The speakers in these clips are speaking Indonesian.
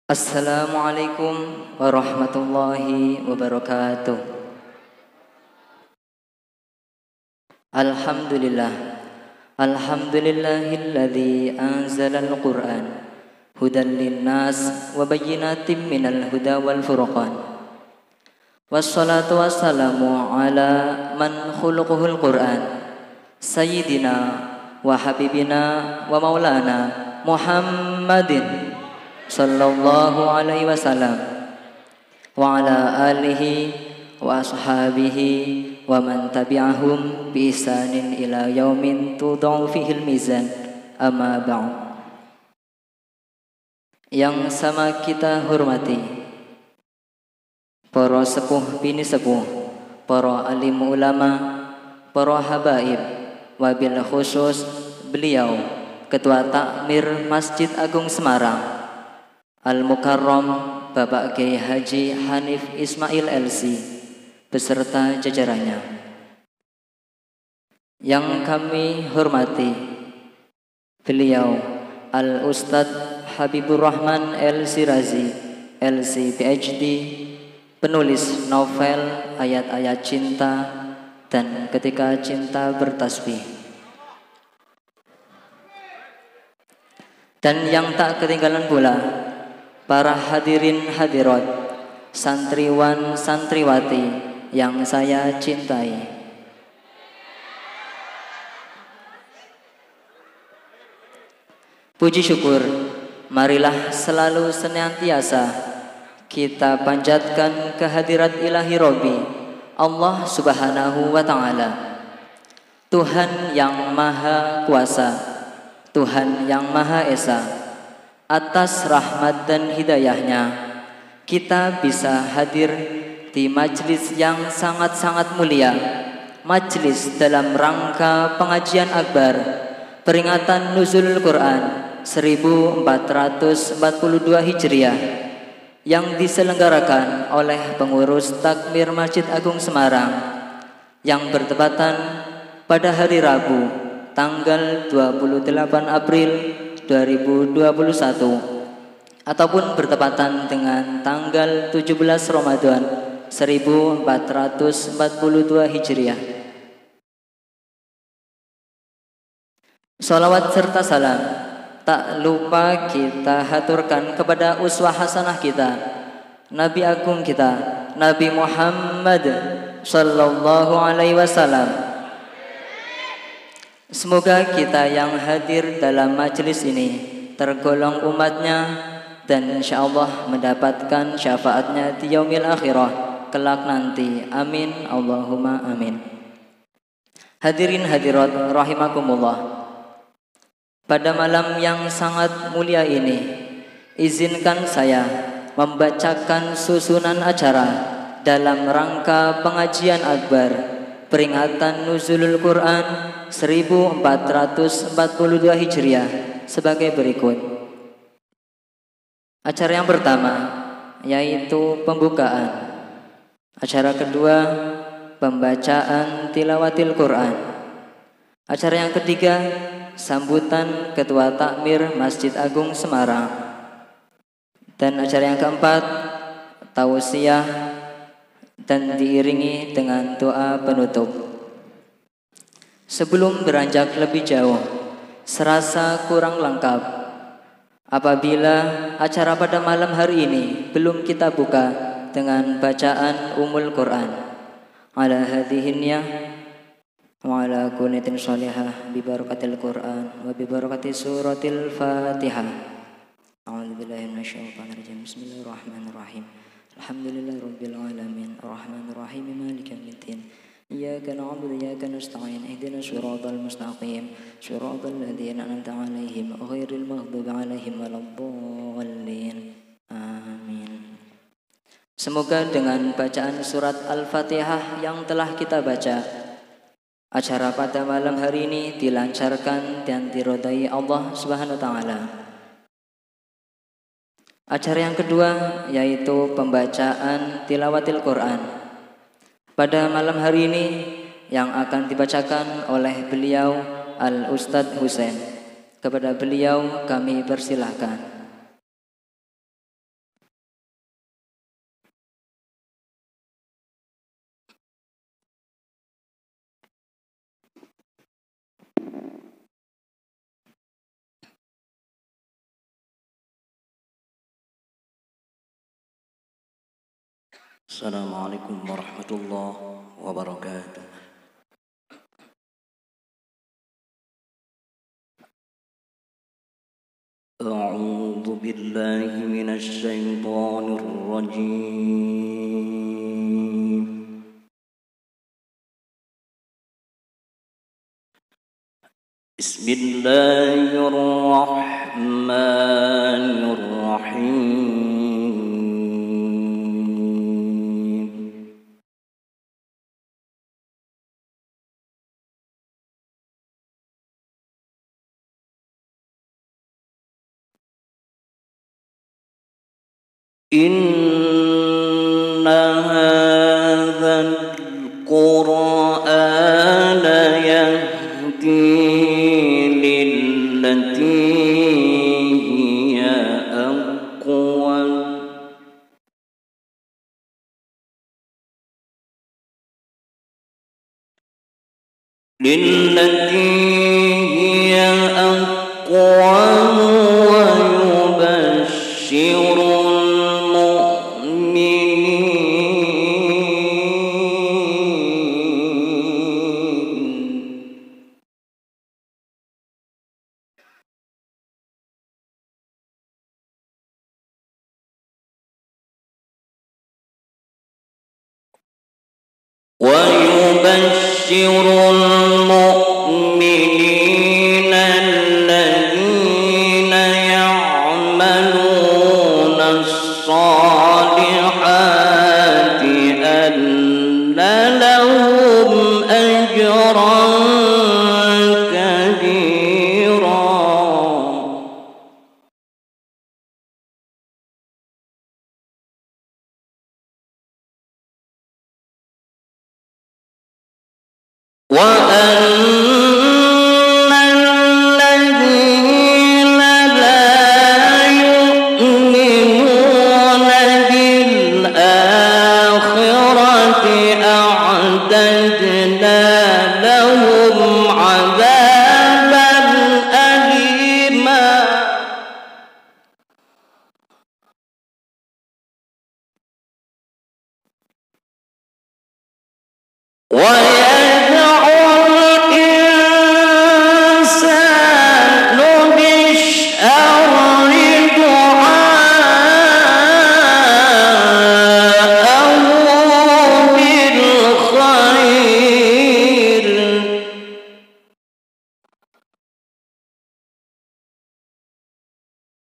Assalamualaikum warahmatullahi wabarakatuh. Alhamdulillah. Alhamdulillahilladzi anzalal Qur'an hudan linnas wa bayyinatin minal huda wal furqan. Wassalatu wassalamu ala man khuluquhul Qur'an sayyidina wa habibina wa maulana Muhammadin sallallahu alaihi wasallam wa ala alihi wa ashabihi wa man tabi'ahum bi ihsanin ila yaumin tudau fihil mizan, amma ba'd. Yang sama kita hormati para sepuh bini sepuh, para alim ulama, para habaib, wabil khusus beliau Ketua Takmir Masjid Agung Semarang Al-Mukarram Bapak Kiai Haji Hanif Ismail LC beserta jajarannya. Yang kami hormati beliau Al-Ustadz Habibur Rahman LC Razi LC PhD, penulis novel Ayat-Ayat Cinta dan Ketika Cinta Bertasbih. Dan yang tak ketinggalan pula para hadirin hadirat, santriwan santriwati yang saya cintai. Puji syukur marilah selalu senantiasa kita panjatkan kehadirat ilahi Rabbi Allah Subhanahu wa ta'ala, Tuhan yang maha kuasa, Tuhan yang maha esa. Atas rahmat dan hidayahnya kita bisa hadir di majlis yang sangat-sangat mulia, majlis dalam rangka pengajian akbar peringatan Nuzulul Quran 1442 Hijriah yang diselenggarakan oleh pengurus Takmir Masjid Agung Semarang yang bertepatan pada hari Rabu tanggal 28 April 2021 ataupun bertepatan dengan tanggal 17 Ramadan 1442 Hijriah. Salawat serta salam tak lupa kita haturkan kepada uswah hasanah kita, Nabi Agung kita, Nabi Muhammad sallallahu alaihi wasallam. Semoga kita yang hadir dalam majelis ini tergolong umatnya dan insyaallah mendapatkan syafaatnya di yaumil akhirah kelak nanti. Amin Allahumma amin. Hadirin hadirat rahimakumullah. Pada malam yang sangat mulia ini, izinkan saya membacakan susunan acara dalam rangka pengajian akbar peringatan Nuzulul Quran 1442 Hijriah sebagai berikut. Acara yang pertama yaitu pembukaan. Acara kedua pembacaan tilawatil Quran. Acara yang ketiga sambutan Ketua Takmir Masjid Agung Semarang. Dan acara yang keempat tausiah dan diiringi dengan doa penutup. Sebelum beranjak lebih jauh, serasa kurang lengkap apabila acara pada malam hari ini belum kita buka dengan bacaan Ummul Quran. Ala hadhihi niyah wa ala kunatin shalihah bi barakatil Quran wa bi barakati suratil Fatihah. A'udzu billahi minasyaitonir rajim. Bismillahirrahmanirrahim. Alhamdulillahirabbil alamin arrahmanir rahim maliki yaumiddin. Iyyaka na'budu wa iyyaka nasta'in ihdinas siratal mustaqim siratal ladzina an'amta 'alaihim ghairil maghdubi 'alaihim waladdallin. Amin. Semoga dengan bacaan surat Al-Fatihah yang telah kita baca, acara pada malam hari ini dilancarkan dan diridhai Allah Subhanahu wa taala. Acara yang kedua yaitu pembacaan tilawatil Quran. Pada malam hari ini yang akan dibacakan oleh beliau Al-Ustadz Husain. Kepada beliau kami persilahkan. Assalamualaikum warahmatullahi wabarakatuh. A'udzu billahi minasy syaithanir rajim. Bismillahirrahmanirrahim. Inna hadzal Qur'ana yahdi lillati hiya aqwam wa yubashshirul المؤمنين الذين يعملون الصالحات أن لهم أجرا كبيرا. وأن الذين لا يؤمنون بالآخرة أعتدنا لهم عذابا أليما.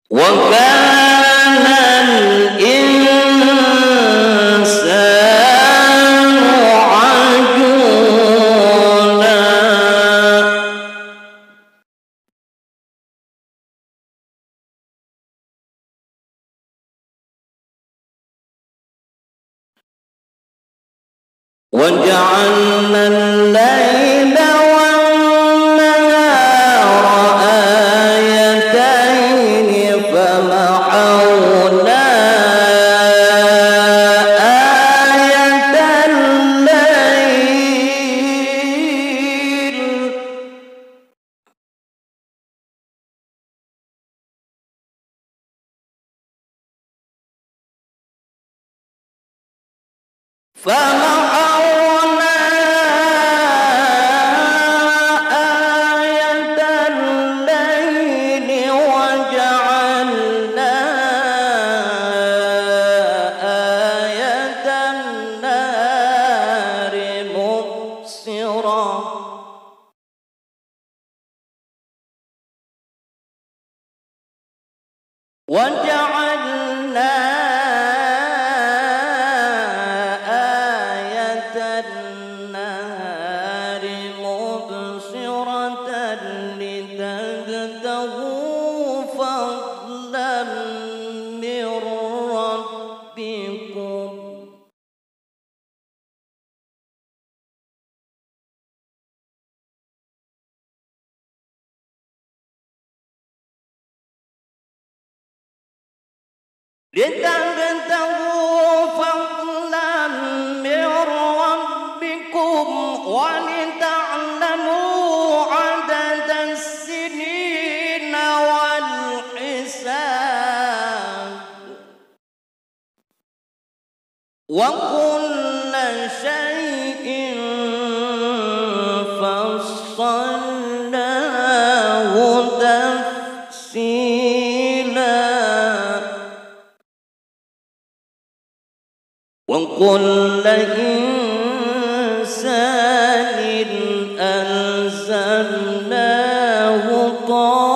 وكان الإنسان عجولا. وجعلنا الليل والنهار آيتين فمحونا آية الليل وجعلنا آية النهار مبصرة. وجعلنا آية النهار مبصرة لتبتغوا فضلا من ربكم. لتبتغوا فضلا من ربكم ولتعلموا عدد السنين والحساب وكل شيء فصلناه تفصيلا وكل إنسان ألزمناه طائره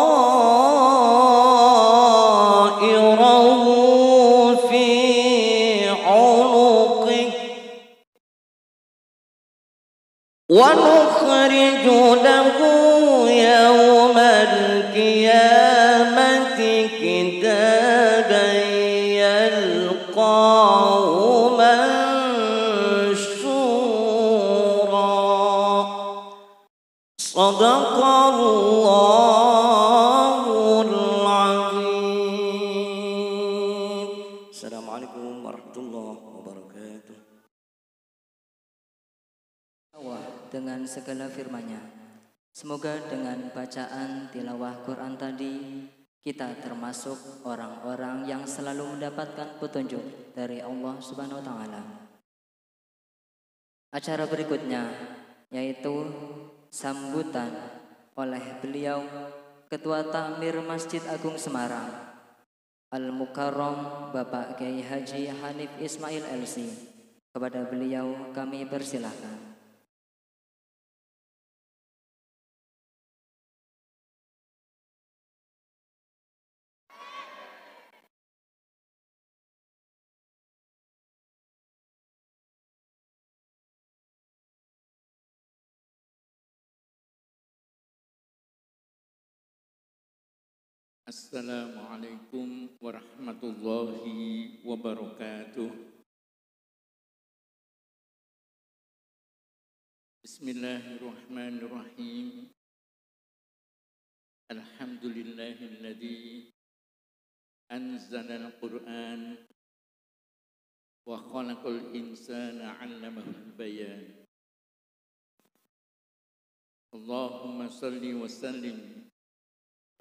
في عنقه ونخرج له يوم القيامة كتابا يلقاه منشورا صدق الله العظيم. Assalamualaikum warahmatullahi wabarakatuh. Dengan segala firman-Nya. Semoga dengan bacaan tilawah Quran tadi kita termasuk orang-orang yang selalu mendapatkan petunjuk dari Allah Subhanahu wa taala. Acara berikutnya yaitu sambutan oleh beliau Ketua Takmir Masjid Agung Semarang Al-Mukarram Bapak Kiai Haji Hanif Ismail LC. Kepada beliau kami persilahkan. Assalamualaikum warahmatullahi wabarakatuh. Bismillahirrahmanirrahim. Alhamdulillahilladzi anzala al-Qur'an wa khalaqal insana 'allamahul bayan. Allahumma salli wa sallim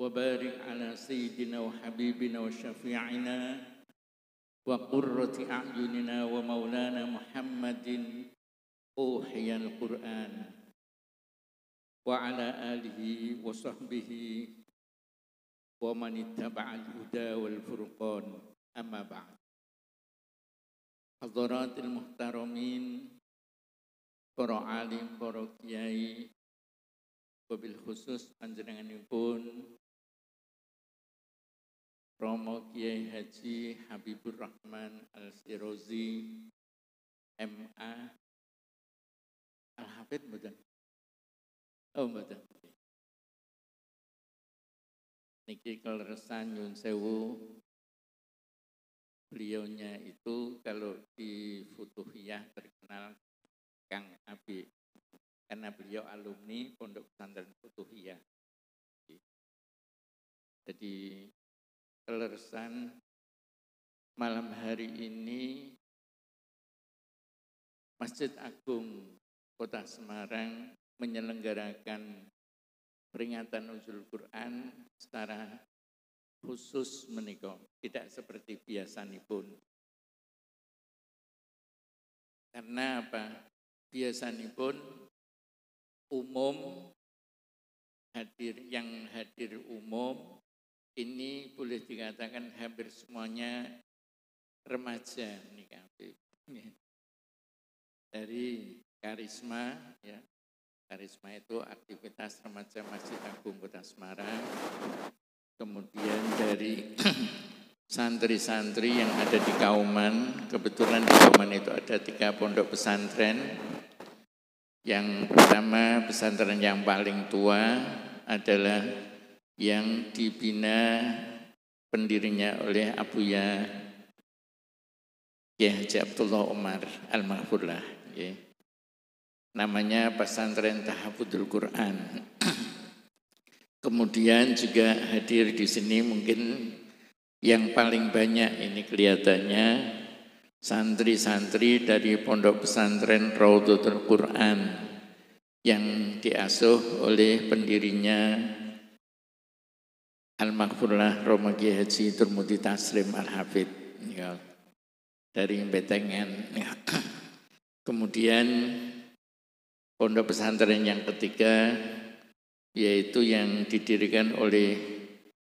وبارك على سيدنا وحبيبنا وشفيعنا وقرة أعيننا ومولانا محمد أوحي القرآن وعلى آله وصحبه ومن اتبع الهدى والفرقان أما بعد. حضرات المحترمين para alim, para kiai, wabil khusus panjenenganipun Romo Kiai Haji Habibur Rahman Al-Sirozi MA Al-Hafidh mboten? Oh mboten. Niki keleresan nyun sewu. Beliaunya itu kalau di Futuhiyah terkenal Kang Abi, karena beliau alumni Pondok Pesantren Futuhiyah. Jadi keleresan malam hari ini Masjid Agung Kota Semarang menyelenggarakan peringatan Nuzul Quran secara khusus menika, tidak seperti biasanipun. Karena apa? Biasanipun umum yang hadir umum ini boleh dikatakan hampir semuanya remaja nih dari Karisma ya. Karisma itu aktivitas remaja Masjid Agung Kota Semarang. Kemudian dari santri-santri yang ada di Kauman, kebetulan di Kauman itu ada 3 pondok pesantren. Yang pertama pesantren yang paling tua adalah yang dibina pendirinya oleh Abuya Kiai Haji Abdullah Umar Al-Mahfurlah. Ya. Namanya Pesantren Tahafudul Quran. Kemudian juga hadir di sini mungkin yang paling banyak ini kelihatannya santri-santri dari Pondok Pesantren Raudhatul Quran yang diasuh oleh pendirinya Al-Maghfurlah Romo Kiai Haji Turmudi Taslim Al-Hafidh. dari Betengan. Kemudian pondok pesantren yang ketiga yaitu yang didirikan oleh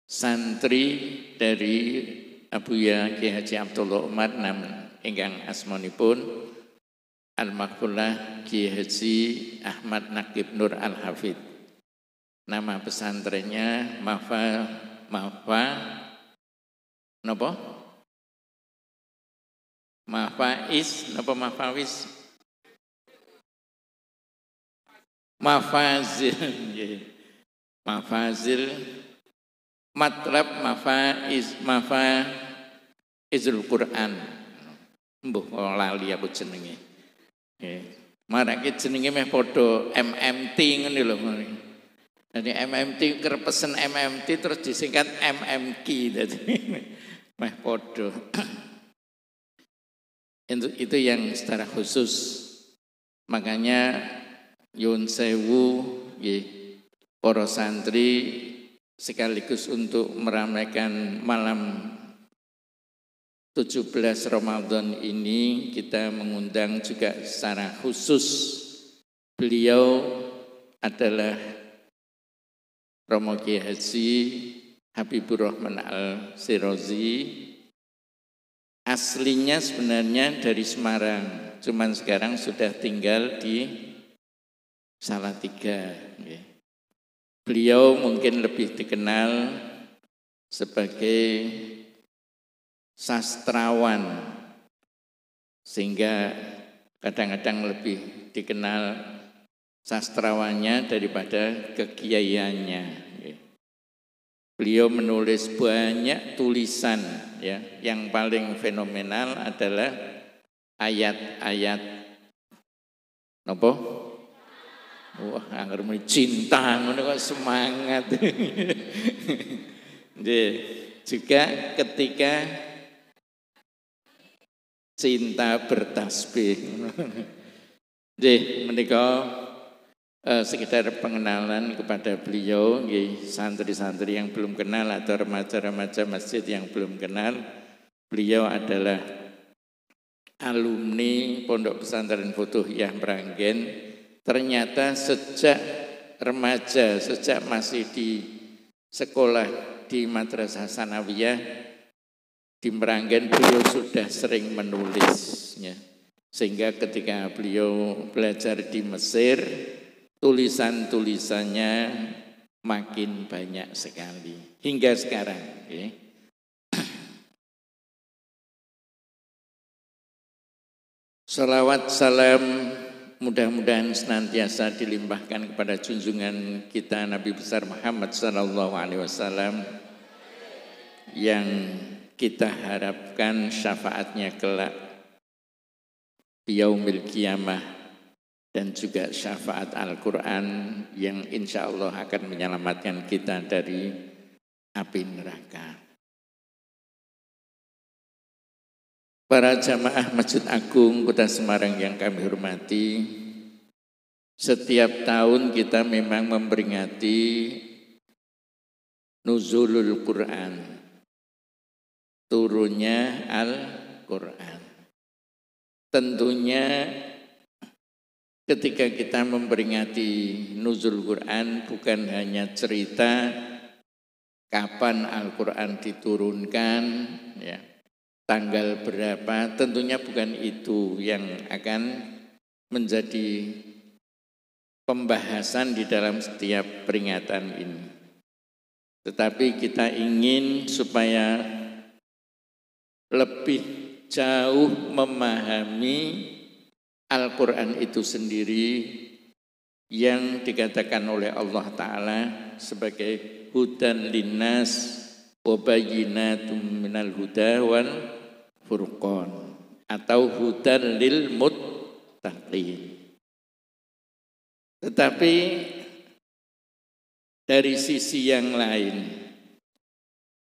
santri dari Abuya Ki Haji Abdullah Umar namun ingkang asmanipun Al-Maqbulah Ki Haji Ahmad Naqib Nur Al-Hafidh. Nama pesantrennya Mafazil Matlab Mafaizul Quran. Mbuh lali aku jenenge. Marake jenenge meh padha MMT ngene lho. Jadi MMT kerpesen MMT terus disingkat MMQ jadi meh padha. Itu yang secara khusus. Makanya Yun Sewu para santri sekaligus untuk meramaikan malam 17 Ramadan ini kita mengundang juga secara khusus. Beliau adalah Romo Kiai Haji Habibur Rahman Al-Sirazi. Aslinya sebenarnya dari Semarang, cuman sekarang sudah tinggal di Salatiga. Beliau mungkin lebih dikenal sebagai sastrawan, sehingga kadang-kadang lebih dikenal sastrawannya daripada kekiaiannya. Beliau menulis banyak tulisan, ya. Yang paling fenomenal adalah ayat-ayat napa? Wah, angger muni cinta ngono kok semangat. Juga ketika cinta bertasbih. Menika sekedar pengenalan kepada beliau, santri-santri yang belum kenal atau remaja-remaja masjid yang belum kenal. Beliau adalah alumni Pondok Pesantren Futuhiyah Meranggen. Ternyata sejak remaja, sejak masih di sekolah di Madrasah Sanawiyah di Meranggen, beliau sudah sering menulisnya. Sehingga ketika beliau belajar di Mesir, tulisan-tulisannya makin banyak sekali hingga sekarang. Salawat salam mudah-mudahan senantiasa dilimpahkan kepada junjungan kita Nabi besar Muhammad SAW yang kita harapkan syafaatnya kelak yaumil qiyamah dan juga syafaat Al-Quran yang insya Allah akan menyelamatkan kita dari api neraka. Para jamaah Masjid Agung Kota Semarang yang kami hormati, setiap tahun kita memang memperingati Nuzulul Quran, turunnya Al-Quran. Tentunya ketika kita memperingati Nuzul Quran bukan hanya cerita kapan Al-Quran diturunkan, ya, tanggal berapa, tentunya bukan itu yang akan menjadi pembahasan di dalam setiap peringatan ini. Tetapi kita ingin supaya lebih jauh memahami Al-Quran itu sendiri yang dikatakan oleh Allah Ta'ala sebagai hudan linnas wa bayyinatum minal huda wal furqan atau hudan lil muttaqin. Tetapi dari sisi yang lain,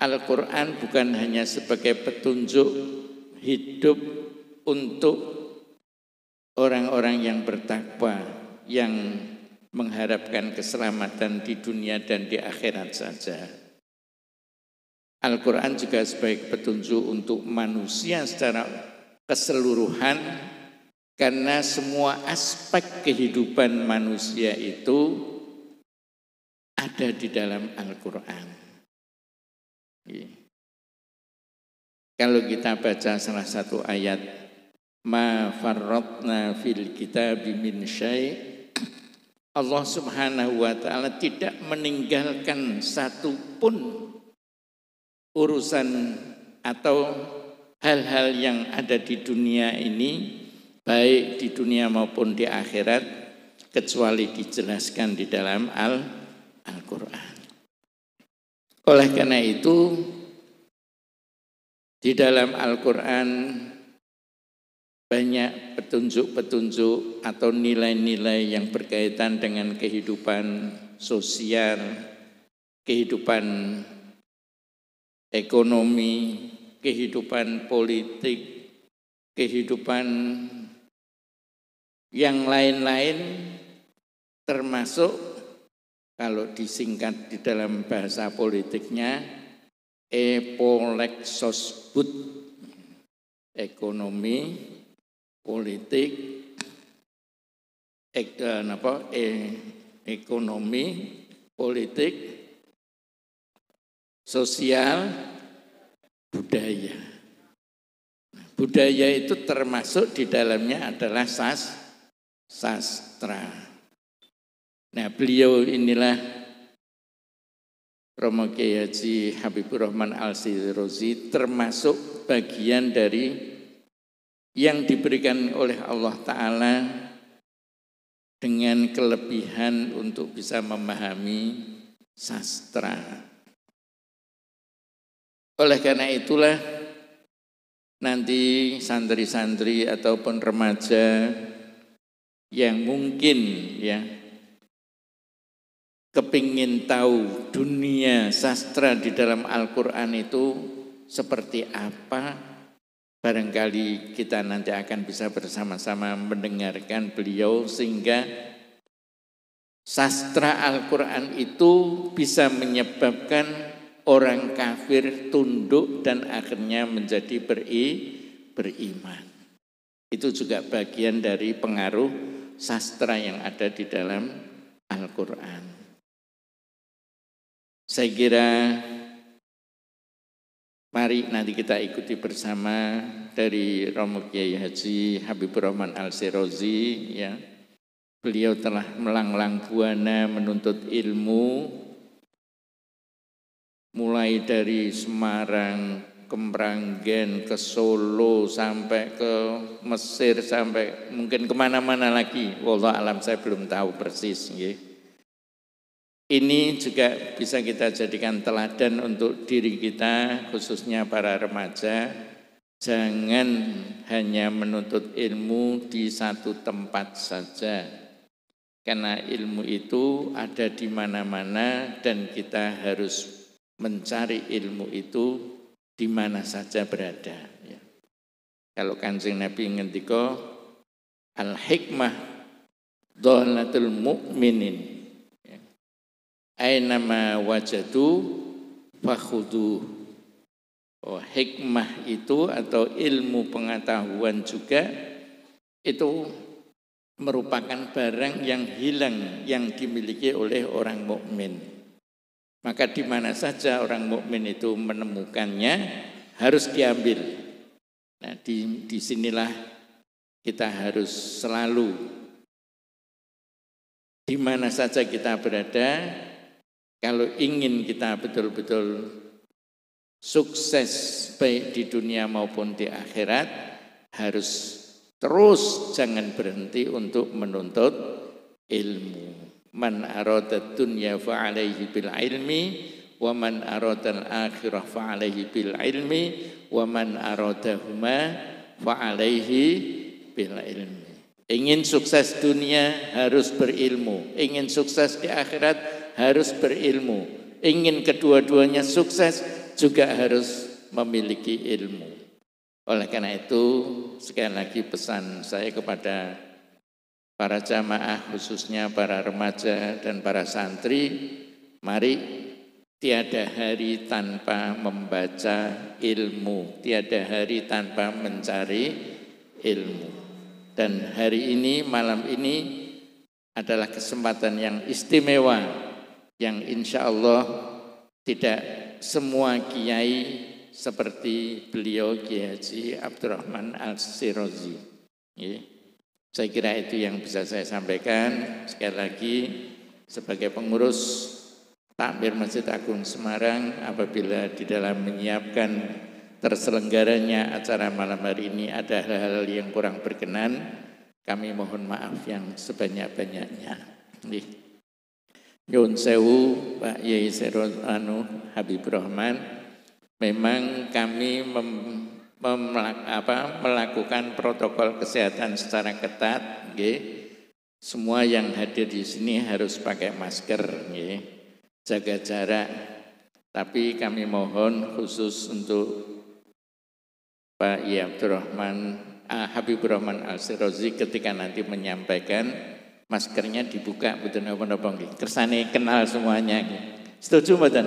Al-Quran bukan hanya sebagai petunjuk hidup untuk orang-orang yang bertakwa, yang mengharapkan keselamatan di dunia dan di akhirat saja. Al-Quran juga sebagai petunjuk untuk manusia secara keseluruhan, karena semua aspek kehidupan manusia itu ada di dalam Al-Quran. Kalau kita baca salah satu ayat, ma farratna fil kitabi min syai', Allah Subhanahu wa ta'ala tidak meninggalkan satu pun urusan atau hal-hal yang ada di dunia ini, baik di dunia maupun di akhirat, kecuali dijelaskan di dalam Al-Quran. Oleh karena itu, di dalam Al-Quran banyak petunjuk-petunjuk atau nilai-nilai yang berkaitan dengan kehidupan sosial, kehidupan ekonomi, kehidupan politik, kehidupan yang lain-lain, termasuk kalau disingkat di dalam bahasa politiknya epolexosbud, ekonomi, politik, ekonomi, politik, sosial, budaya. Budaya itu termasuk di dalamnya adalah sastra. Nah, beliau inilah Romo Kiai Haji Habibur Rahman Al-Shirozi, termasuk bagian dari yang diberikan oleh Allah Ta'ala dengan kelebihan untuk bisa memahami sastra. Oleh karena itulah nanti santri-santri ataupun remaja yang mungkin ya kepingin tahu dunia sastra di dalam Al-Quran itu seperti apa, barangkali kita nanti akan bisa bersama-sama mendengarkan beliau sehingga sastra Al-Quran itu bisa menyebabkan orang kafir tunduk dan akhirnya menjadi beriman. Itu juga bagian dari pengaruh sastra yang ada di dalam Al-Quran. Saya kira mari nanti kita ikuti bersama dari Romo Kiai Haji Habibur Rahman Al-Shirozi ya. Beliau telah melanglang buana menuntut ilmu mulai dari Semarang, ke Meranggen, ke Solo, sampai ke Mesir, sampai mungkin kemana-mana lagi. Wallah alam, saya belum tahu persis. Ya. Ini juga bisa kita jadikan teladan untuk diri kita, khususnya para remaja. Jangan hanya menuntut ilmu di satu tempat saja. Karena ilmu itu ada di mana-mana dan kita harus mencari ilmu itu di mana saja berada. Ya. Kalau Kanjeng Nabi ngendika al-hikmah dhalatul mu'minin. Ainama wajadu fakhudu. Oh, hikmah itu atau ilmu pengetahuan juga itu merupakan barang yang hilang yang dimiliki oleh orang mukmin. Maka di mana saja orang mukmin itu menemukannya harus diambil. Nah, di sinilah kita harus selalu di mana saja kita berada. Kalau ingin kita betul-betul sukses baik di dunia maupun di akhirat, harus terus jangan berhenti untuk menuntut ilmu. Man arada dunya fa alaihi bil ilmi wa man arada al akhirah fa alaihi bil ilmi wa man aradahuma fa alaihi bil ilmi. Ingin sukses dunia harus berilmu, ingin sukses di akhirat harus berilmu, ingin kedua-duanya sukses juga harus memiliki ilmu. Oleh karena itu sekali lagi pesan saya kepada para jamaah, khususnya para remaja dan para santri, mari tiada hari tanpa membaca ilmu, tiada hari tanpa mencari ilmu. Dan hari ini, malam ini adalah kesempatan yang istimewa yang insya Allah tidak semua kiai seperti beliau Kiai Haji Abdurrahman Al-Shirazi. Saya kira itu yang bisa saya sampaikan. Sekali lagi sebagai pengurus Takmir Masjid Agung Semarang, apabila di dalam menyiapkan terselenggaranya acara malam hari ini ada hal-hal yang kurang berkenan, kami mohon maaf yang sebanyak-banyaknya. Nyun sewu Pak Yai Habibur Rahman, memang kami melakukan protokol kesehatan secara ketat. Semua yang hadir di sini harus pakai masker, jaga jarak. Tapi kami mohon khusus untuk Pak Yai Habibur Rahman Al-Shirazi ketika nanti menyampaikan, maskernya dibuka, betul apa-apa nggih. Kersane kenal semuanya. Setuju mboten?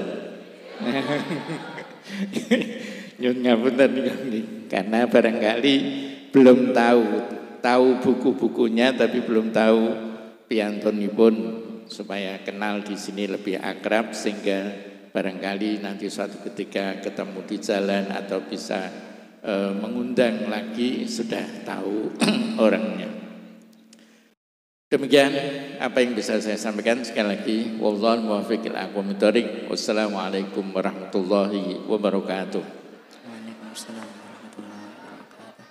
Nyun ngapunten nggih. Karena barangkali belum tahu buku-bukunya tapi belum tahu piyantunipun, supaya kenal di sini lebih akrab, sehingga barangkali nanti suatu ketika ketemu di jalan atau bisa mengundang lagi sudah tahu orangnya. Demikian apa yang bisa saya sampaikan. Sekali lagi, wallahul muwaffiq ila aqwamit thoriq. Wassalamualaikum warahmatullahi wabarakatuh. Waalaikumsalam warahmatullahi wabarakatuh.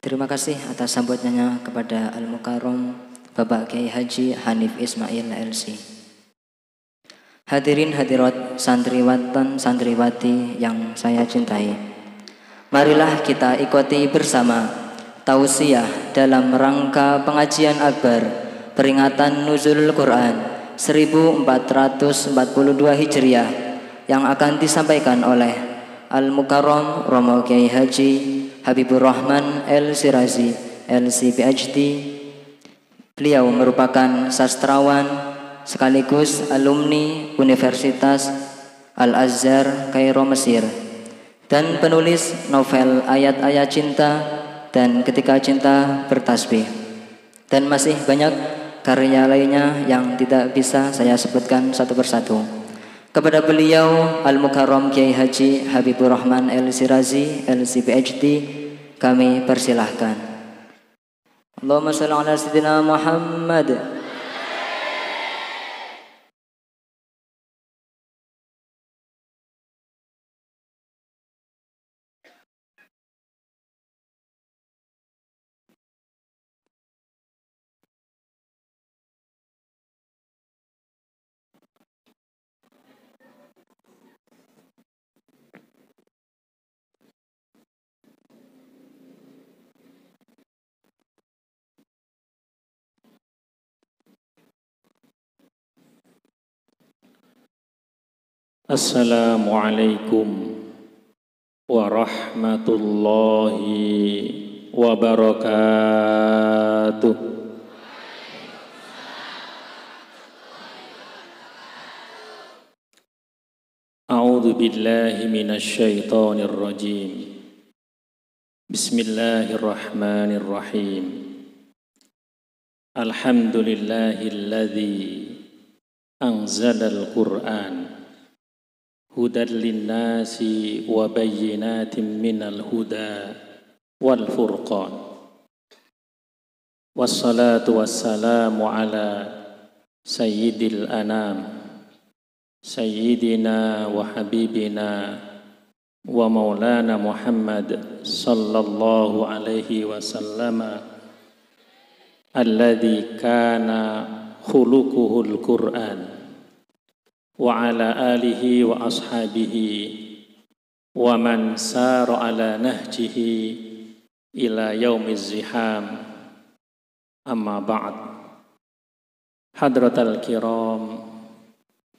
Terima kasih atas sambutannya kepada Al-Mukarram Bapak Kiai Haji Hanif Ismail LC. Hadirin hadirat santriwatan santriwati yang saya cintai, marilah kita ikuti bersama tausiah dalam rangka pengajian akbar peringatan Nuzulul Quran 1442 Hijriah yang akan disampaikan oleh Al-Mukarram Romo Kiai Haji Habibur Rahman Al-Shirazi LC PhD. Beliau merupakan sastrawan sekaligus alumni Universitas Al-Azhar Kairo Mesir dan penulis novel Ayat-ayat Cinta dan Ketika Cinta Bertasbih, dan masih banyak karya lainnya yang tidak bisa saya sebutkan satu persatu. Kepada beliau Al-Mukarram Kiai Haji Habibur Rahman Al-Shirazi LC PhD kami persilahkan. Allahumma shalli ala sayyidina Muhammad. Assalamualaikum warahmatullahi wabarakatuh. A'udzu billahi minasy syaithanir rajim. Bismillahirrahmanirrahim. Alhamdulillahilladzi anzalal Qur'an hudan linnasi wa bayyinatin minal huda wal furqan. Wassalatu wassalamu ala sayyidil anam sayyidina wa habibina wa maulana Muhammad sallallahu alaihi wasallama alladzi kana khuluquhul Qur'an wa ala alihi wa ashabihi wa man sara ala nahjihi ila yaumiz ziham. Amma ba'd. Hadratal kiram,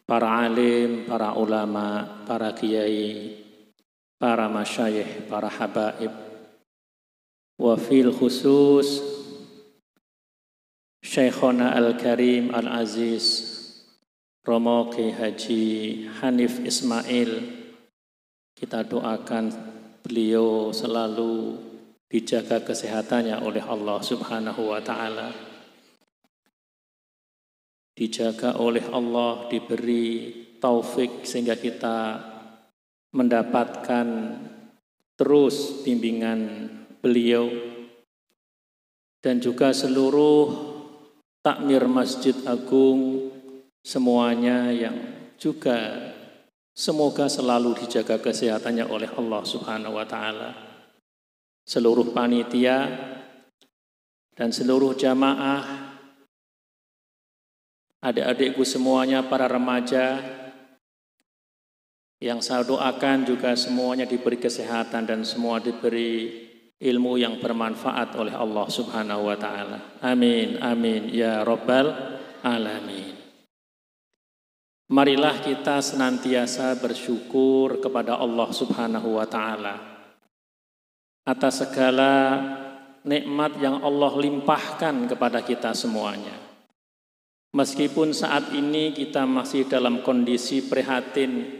para alim, para ulama, para kiai, para masyayikh, para habaib, wa fil khusus Syekhona Al-Karim Al-Aziz Romo Kiai Haji Hanif Ismail, kita doakan beliau selalu dijaga kesehatannya oleh Allah Subhanahu wa taala. Dijaga oleh Allah, diberi taufik sehingga kita mendapatkan terus bimbingan beliau dan juga seluruh takmir Masjid Agung semuanya yang juga semoga selalu dijaga kesehatannya oleh Allah Subhanahu wa taala. Seluruh panitia dan seluruh jamaah, adik-adikku semuanya, para remaja yang saya doakan juga semuanya diberi kesehatan dan semua diberi ilmu yang bermanfaat oleh Allah Subhanahu wa taala. Amin amin ya rabbal alamin. Marilah kita senantiasa bersyukur kepada Allah Subhanahu wa taala atas segala nikmat yang Allah limpahkan kepada kita semuanya. Meskipun saat ini kita masih dalam kondisi prihatin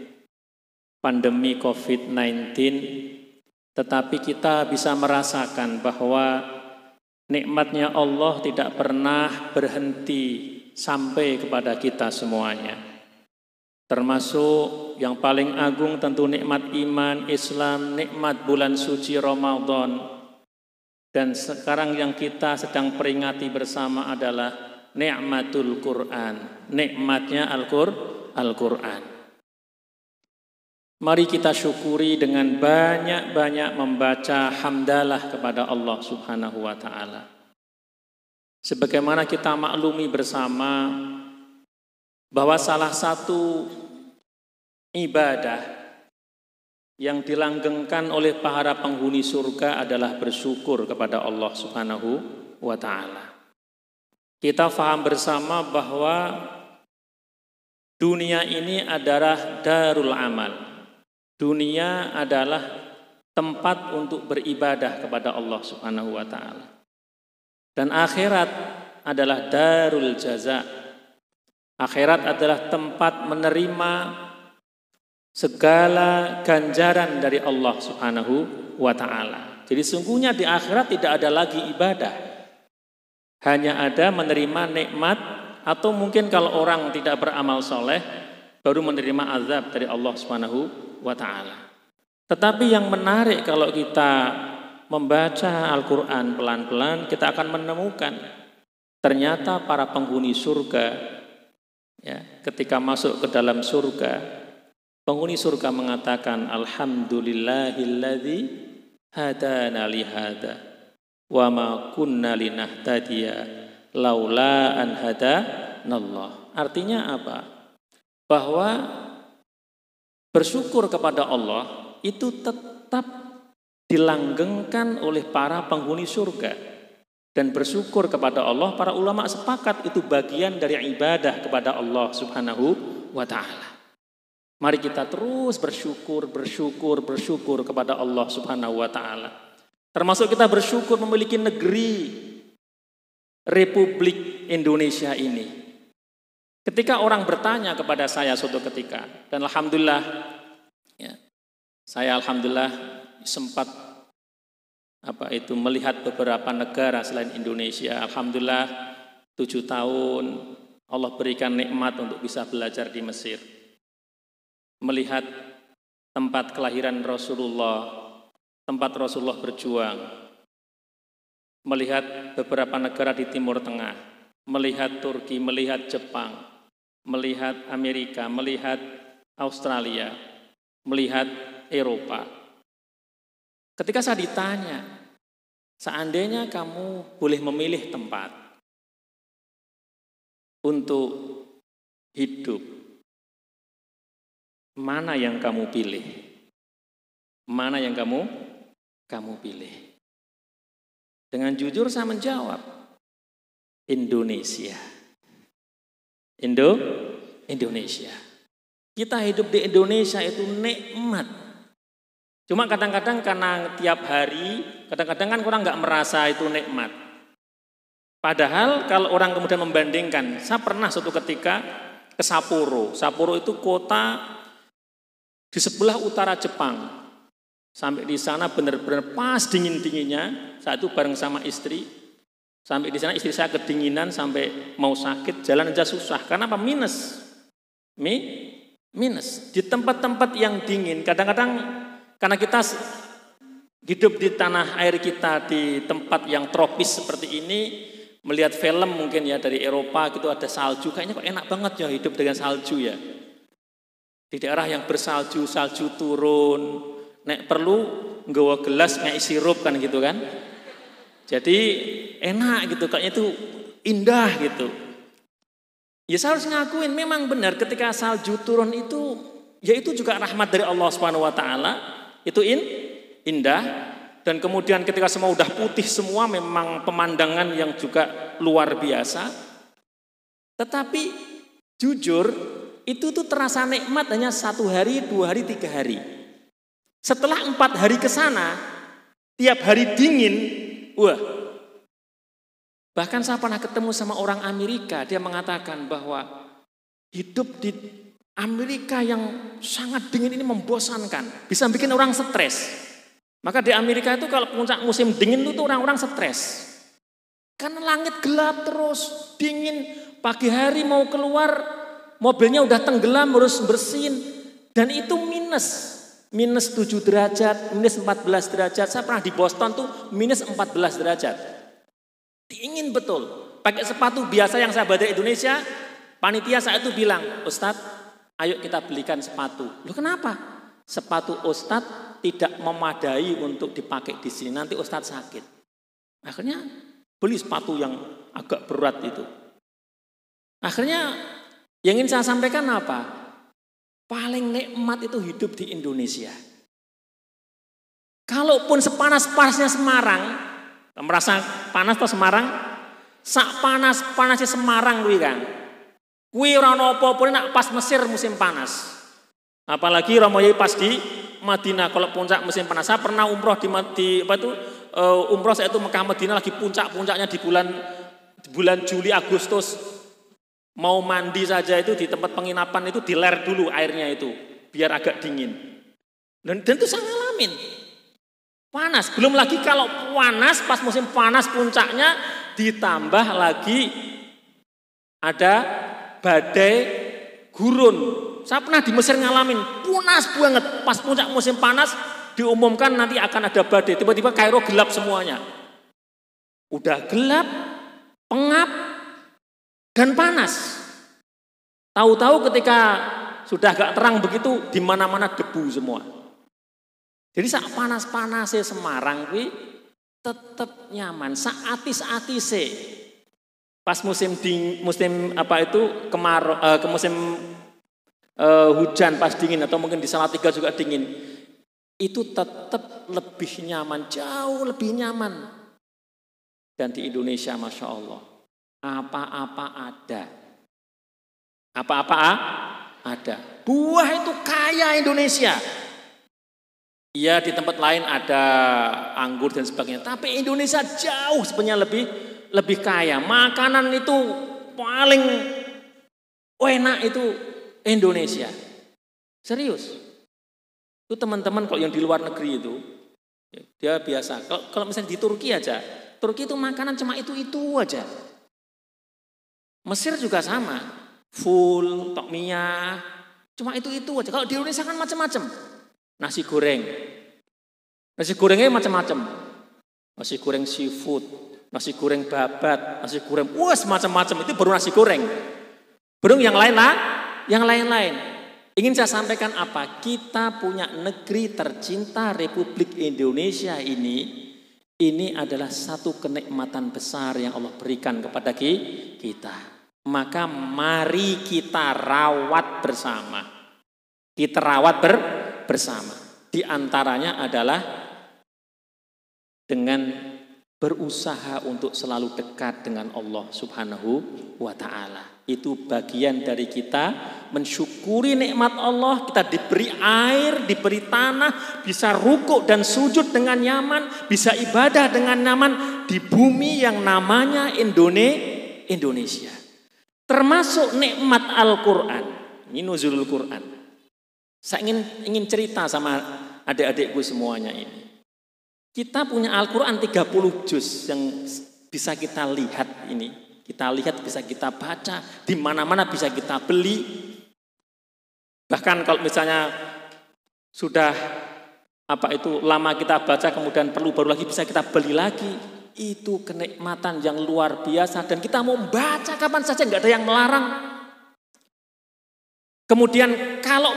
pandemi COVID-19, tetapi kita bisa merasakan bahwa nikmatnya Allah tidak pernah berhenti sampai kepada kita semuanya. Termasuk yang paling agung tentu nikmat iman, Islam, nikmat bulan suci Ramadan. Dan sekarang yang kita sedang peringati bersama adalah nikmatul Quran, nikmatnya Al-Quran. Mari kita syukuri dengan banyak-banyak membaca hamdalah kepada Allah Subhanahu wa taala. Sebagaimana kita maklumi bersama bahwa salah satu ibadah yang dilanggengkan oleh para penghuni surga adalah bersyukur kepada Allah Subhanahu wa taala. Kita faham bersama bahwa dunia ini adalah darul amal. Dunia adalah tempat untuk beribadah kepada Allah Subhanahu wa taala. Dan akhirat adalah darul jaza. Akhirat adalah tempat menerima segala ganjaran dari Allah Subhanahu wa taala. Jadi sungguhnya di akhirat tidak ada lagi ibadah. Hanya ada menerima nikmat, atau mungkin kalau orang tidak beramal soleh baru menerima azab dari Allah Subhanahu wa taala. Tetapi yang menarik kalau kita membaca Al-Quran pelan-pelan, kita akan menemukan ternyata para penghuni surga, ya, ketika masuk ke dalam surga, penghuni surga mengatakan alhamdulillahilladzi hadana li hada wa ma kunna linahtadiya laula an hadanallah. Artinya apa? Bahwa bersyukur kepada Allah itu tetap dilanggengkan oleh para penghuni surga. Dan bersyukur kepada Allah, para ulama sepakat itu bagian dari ibadah kepada Allah Subhanahu wa ta'ala. Mari kita terus bersyukur kepada Allah Subhanahu wa ta'ala. Termasuk kita bersyukur memiliki negeri Republik Indonesia ini. Ketika orang bertanya kepada saya suatu ketika, dan alhamdulillah, ya, saya alhamdulillah sempat melihat beberapa negara selain Indonesia. Alhamdulillah 7 tahun Allah berikan nikmat untuk bisa belajar di Mesir, melihat tempat kelahiran Rasulullah, tempat Rasulullah berjuang, melihat beberapa negara di Timur Tengah, melihat Turki, melihat Jepang, melihat Amerika, melihat Australia, melihat Eropa. Ketika saya ditanya, seandainya kamu boleh memilih tempat untuk hidup, mana yang kamu pilih? Mana yang kamu pilih? Dengan jujur saya menjawab, Indonesia. Indonesia. Kita hidup di Indonesia itu nikmat. Cuma kadang-kadang karena tiap hari, kadang-kadang kan orang nggak merasa itu nikmat. Padahal kalau orang kemudian membandingkan, saya pernah suatu ketika ke Sapporo. Sapporo itu kota di sebelah utara Jepang. Sampai di sana benar-benar pas dingin-dinginnya. Saat itu bareng sama istri. Sampai di sana istri saya kedinginan sampai mau sakit, jalan aja susah. Karena apa? Minus. Minus. Di tempat-tempat yang dingin, kadang-kadang karena kita hidup di tanah air kita di tempat yang tropis seperti ini, melihat film mungkin ya dari Eropa gitu ada salju, kayaknya kok enak banget ya hidup dengan salju ya. Di daerah yang bersalju, salju turun, nek perlu nggawa gelas ngisi sirup kan gitu kan. Jadi enak gitu, kayaknya itu indah gitu. Ya saya harus ngakuin memang benar ketika salju turun itu, ya itu juga rahmat dari Allah Subhanahu wa taala. Itu indah. Dan kemudian ketika semua udah putih semua memang pemandangan yang juga luar biasa. Tetapi jujur itu tuh terasa nikmat hanya 1 hari, 2 hari, 3 hari. Setelah 4 hari ke sana, tiap hari dingin, wah. Bahkan saya pernah ketemu sama orang Amerika, dia mengatakan bahwa hidup di Amerika yang sangat dingin ini membosankan, bisa bikin orang stres. Maka di Amerika itu kalau puncak musim dingin itu orang-orang stres. Karena langit gelap terus, dingin, pagi hari mau keluar, mobilnya udah tenggelam, harus bersihin. Dan itu minus 7 derajat, minus 14 derajat. Saya pernah di Boston tuh minus 14 derajat. Dingin betul. Pakai sepatu biasa yang saya bawa dari Indonesia, panitia saya itu bilang, Ustadz, ayo kita belikan sepatu. Loh kenapa? Sepatu Ustadz tidak memadai untuk dipakai di sini, nanti Ustadz sakit. Akhirnya beli sepatu yang agak berat itu. Akhirnya yang ingin saya sampaikan apa? Paling nikmat itu hidup di Indonesia. Kalaupun sepanas-panasnya Semarang, merasa panas atau Semarang? Sak panas-panasnya Semarang kuwi Kang. Kuwi ora ono apa-apa nek pas Mesir musim panas. Apalagi Romoyai pas di Madinah kalau puncak musim panas. Saya pernah umroh di umroh saya itu Mekah Madinah lagi puncak-puncaknya di bulan Juli Agustus. Mau mandi saja itu di tempat penginapan itu diler dulu airnya itu biar agak dingin. Dan itu saya ngalamin. Panas, belum lagi kalau panas pas musim panas puncaknya ditambah lagi ada badai gurun. Saya pernah di Mesir ngalamin, panas banget. Pas puncak musim panas, diumumkan nanti akan ada badai. Tiba-tiba Kairo gelap semuanya. Udah gelap, pengap, dan panas. Tahu-tahu ketika sudah agak terang begitu, di mana-mana debu semua. Jadi saat panas-panasnya Semarang, tetap nyaman. Saat atis-atise. Pas musim musim hujan pas dingin atau mungkin di Salatiga juga dingin, itu tetap lebih nyaman, jauh lebih nyaman. Dan di Indonesia Masya Allah apa-apa ada, ada. Buah itu kaya Indonesia. Iya di tempat lain ada anggur dan sebagainya, tapi Indonesia jauh sebenarnya lebih kaya. Makanan itu paling enak itu Indonesia. Serius. Itu teman-teman kalau yang di luar negeri itu dia biasa. Kalau misalnya di Turki aja, Turki itu makanan cuma itu aja. Mesir juga sama. Full, tokmiyah, cuma itu aja. Kalau di Indonesia kan macam-macam. Nasi goreng. Nasi gorengnya macam-macam. Nasi goreng seafood, nasi goreng babat, nasi goreng macam-macam. Itu baru nasi goreng. Belum yang lain lah. Yang lain-lain. Ingin saya sampaikan apa? Kita punya negeri tercinta Republik Indonesia ini adalah satu kenikmatan besar yang Allah berikan kepada kita. Maka mari kita rawat bersama. Kita rawat bersama. Di antaranya adalah dengan berusaha untuk selalu dekat dengan Allah Subhanahu wa ta'ala. Itu bagian dari kita mensyukuri nikmat Allah. Kita diberi air, diberi tanah, bisa rukuk dan sujud dengan nyaman, bisa ibadah dengan nyaman di bumi yang namanya Indonesia. Termasuk nikmat Al-Quran. Ini nuzulul Quran. Saya ingin cerita sama adik-adikku semuanya ini. Kita punya Al-Quran 30 juz yang bisa kita lihat ini. Kita lihat, bisa kita baca, di mana-mana bisa kita beli. Bahkan kalau misalnya sudah lama kita baca, kemudian perlu baru lagi bisa kita beli lagi. Itu kenikmatan yang luar biasa dan kita mau baca kapan saja, nggak ada yang melarang. Kemudian kalau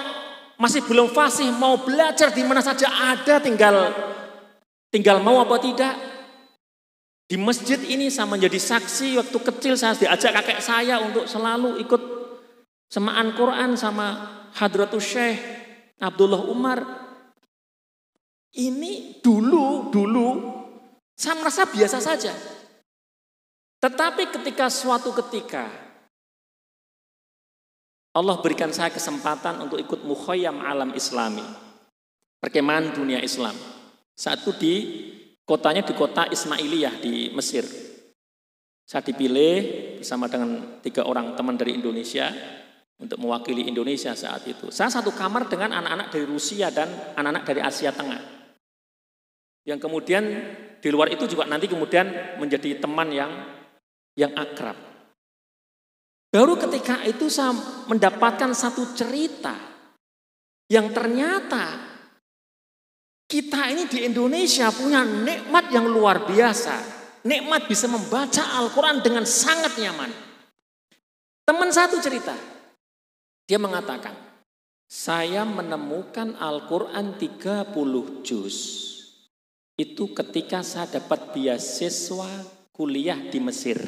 masih belum fasih mau belajar di mana saja ada, tinggal mau apa tidak. Di masjid ini saya menjadi saksi, waktu kecil saya diajak kakek saya untuk selalu ikut semaan Quran sama Hadratus Syekh Abdullah Umar. Ini dulu saya merasa biasa saja. Tetapi suatu ketika Allah berikan saya kesempatan untuk ikut mukhayyam alam islami, perkemahan dunia Islam. Saat itu di kota Ismailiyah di Mesir. Saya dipilih bersama dengan 3 orang teman dari Indonesia untuk mewakili Indonesia saat itu. Saya satu kamar dengan anak-anak dari Rusia dan anak-anak dari Asia Tengah. Yang kemudian di luar itu juga nanti kemudian menjadi teman yang akrab. Baru ketika itu saya mendapatkan satu cerita yang ternyata kita ini di Indonesia punya nikmat yang luar biasa. Nikmat bisa membaca Al-Quran dengan sangat nyaman. Teman satu cerita, dia mengatakan, saya menemukan Al-Quran 30 juz. Itu ketika saya dapat beasiswa kuliah di Mesir.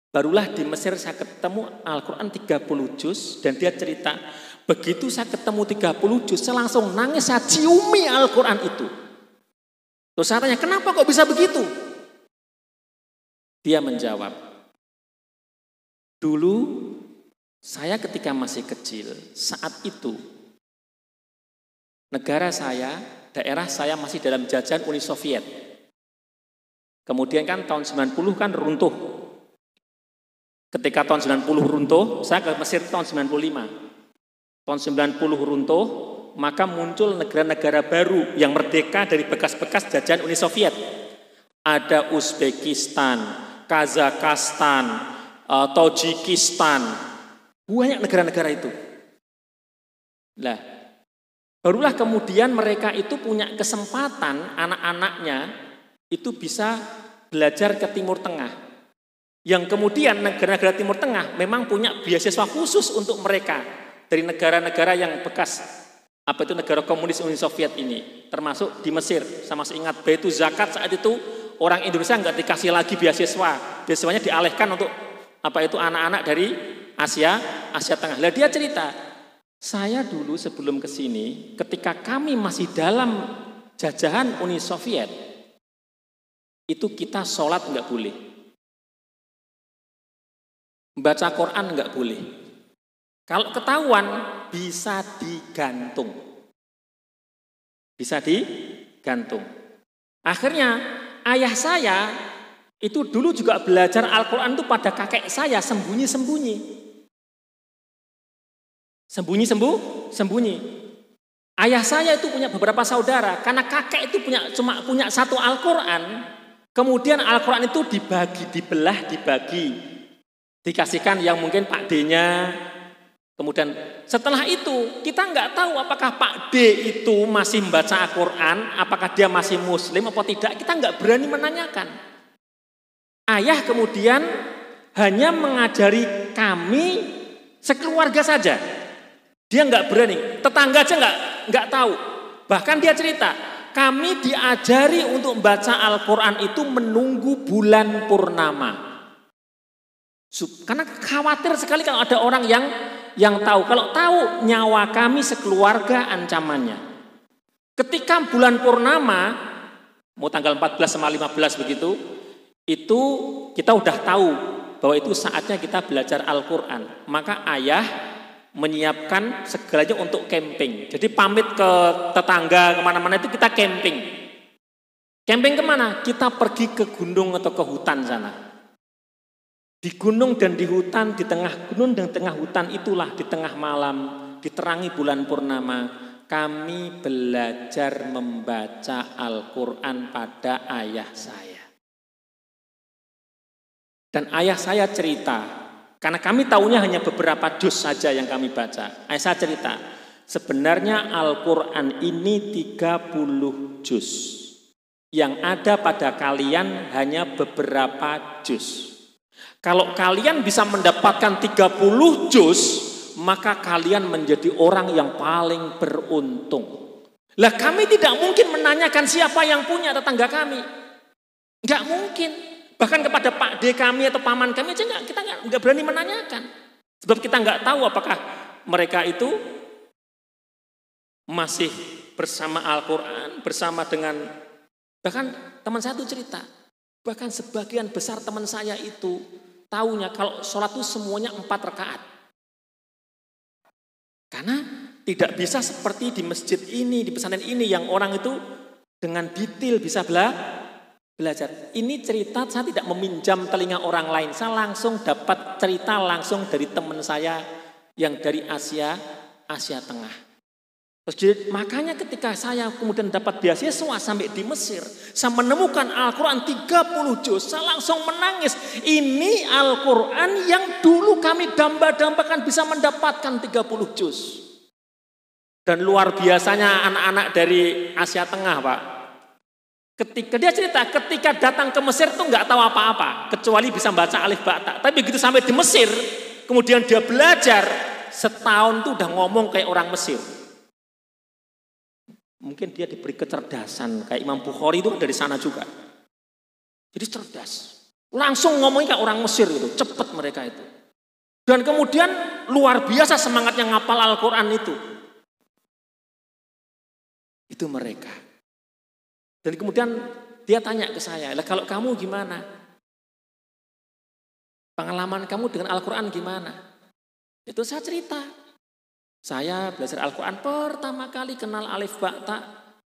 Barulah di Mesir saya ketemu Al-Quran 30 juz dan dia cerita, begitu saya ketemu 30 juz, saya langsung nangis, saya ciumi Al-Quran itu. Terus saya tanya, kenapa kok bisa begitu? Dia menjawab, dulu saya ketika masih kecil, saat itu negara saya, daerah saya masih dalam jajahan Uni Soviet. Kemudian kan tahun 90 kan runtuh. Ketika tahun 90 runtuh, saya ke Mesir tahun 95. Tahun 90 runtuh, maka muncul negara-negara baru yang merdeka dari bekas-bekas jajahan Uni Soviet. Ada Uzbekistan, Kazakhstan, Tajikistan, banyak negara-negara itu. Nah, barulah kemudian mereka itu punya kesempatan, anak-anaknya itu bisa belajar ke Timur Tengah. Yang kemudian negara-negara Timur Tengah memang punya beasiswa khusus untuk mereka dari negara-negara yang bekas negara komunis Uni Soviet ini, termasuk di Mesir. Saya masih ingat Baitu Zakat saat itu orang Indonesia nggak dikasih lagi beasiswa, beasiswanya dialihkan untuk anak-anak dari Asia Tengah. Lah dia cerita, saya dulu sebelum ke sini, ketika kami masih dalam jajahan Uni Soviet, itu kita sholat nggak boleh, baca Quran nggak boleh. Kalau ketahuan bisa digantung, Akhirnya ayah saya itu dulu juga belajar Al-Quran itu pada kakek saya sembunyi-sembunyi. Ayah saya itu punya beberapa saudara, karena kakek itu cuma punya satu Al-Quran. Kemudian Al-Quran itu dibelah, dikasihkan yang mungkin Pak D-nya. Kemudian setelah itu kita nggak tahu apakah Pak D itu masih membaca Al-Quran, apakah dia masih Muslim atau tidak. Kita nggak berani menanyakan. Ayah kemudian hanya mengajari kami sekeluarga saja. Dia nggak berani, tetangga aja nggak tahu. Bahkan dia cerita, kami diajari untuk membaca Al-Quran itu menunggu bulan purnama. Karena khawatir sekali kalau ada orang yang tahu. Kalau tahu, nyawa kami sekeluarga ancamannya. Ketika bulan purnama, mau tanggal 14 sama 15 begitu, itu kita udah tahu bahwa itu saatnya kita belajar Al-Quran. Maka ayah menyiapkan segalanya untuk camping. Jadi pamit ke tetangga kemana-mana itu kita camping. Camping kemana? Kita pergi ke gunung atau ke hutan sana. Di gunung dan di hutan, di tengah gunung dan tengah hutan itulah di tengah malam diterangi bulan purnama. kami belajar membaca Al-Quran pada ayah saya. Dan ayah saya cerita, karena kami tahunya hanya beberapa juz saja yang kami baca. Ayah saya cerita, sebenarnya Al-Quran ini 30 juz. Yang ada pada kalian hanya beberapa juz. Kalau kalian bisa mendapatkan 30 juz, maka kalian menjadi orang yang paling beruntung. Lah kami tidak mungkin menanyakan siapa yang punya tetangga kami. Enggak mungkin. Bahkan kepada Pak D kami atau paman kami aja kita enggak berani menanyakan. Sebab kita enggak tahu apakah mereka itu masih bersama Al-Quran, bersama dengan, bahkan teman saya itu cerita, bahkan sebagian besar teman saya itu tahunya kalau sholat itu semuanya 4 rakaat. Karena tidak bisa seperti di masjid ini, di pesantren ini yang orang itu dengan detail bisa belajar. Ini cerita saya tidak meminjam telinga orang lain. Saya langsung dapat cerita langsung dari teman saya yang dari Asia Tengah. Terus, makanya ketika saya kemudian dapat beasiswa sampai di Mesir, saya menemukan Al-Quran 30 juz, saya langsung menangis. Ini Al-Quran yang dulu kami damba-dambakan bisa mendapatkan 30 juz. Dan luar biasanya anak-anak dari Asia Tengah, Pak. Ketika dia cerita, ketika datang ke Mesir tuh nggak tahu apa-apa, kecuali bisa baca alif ba ta. Tapi begitu sampai di Mesir, kemudian dia belajar, setahun tuh udah ngomong kayak orang Mesir. Mungkin dia diberi kecerdasan, kayak Imam Bukhari itu dari sana juga. Jadi cerdas. Langsung ngomongnya kayak orang Mesir itu, cepat mereka itu. Dan kemudian luar biasa semangatnya ngapal Al-Quran itu. Itu mereka. Dan kemudian dia tanya ke saya, lah kalau kamu gimana? Pengalaman kamu dengan Al-Quran gimana? Itu saya cerita. Saya belajar Al-Quran pertama kali kenal alif ba ta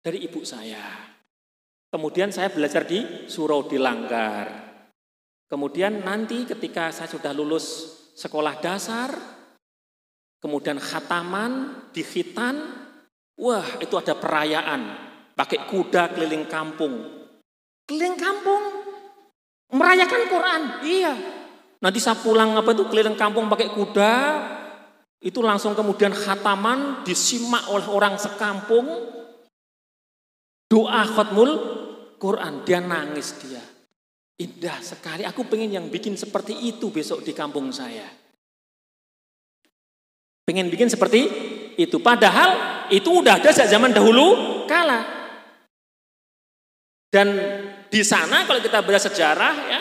dari ibu saya. Kemudian saya belajar di surau di Langgar. Kemudian nanti ketika saya sudah lulus sekolah dasar, kemudian khataman di khitan, wah itu ada perayaan. Pakai kuda keliling kampung. Keliling kampung, merayakan Quran, iya. Nanti saya pulang keliling kampung pakai kuda, itu langsung kemudian khataman disimak oleh orang sekampung. Doa khatmul Quran, dia nangis dia. Indah sekali, aku pengen yang bikin seperti itu besok di kampung saya. Pengen bikin seperti itu, padahal itu udah ada sejak zaman dahulu kala. Dan di sana kalau kita baca sejarah ya,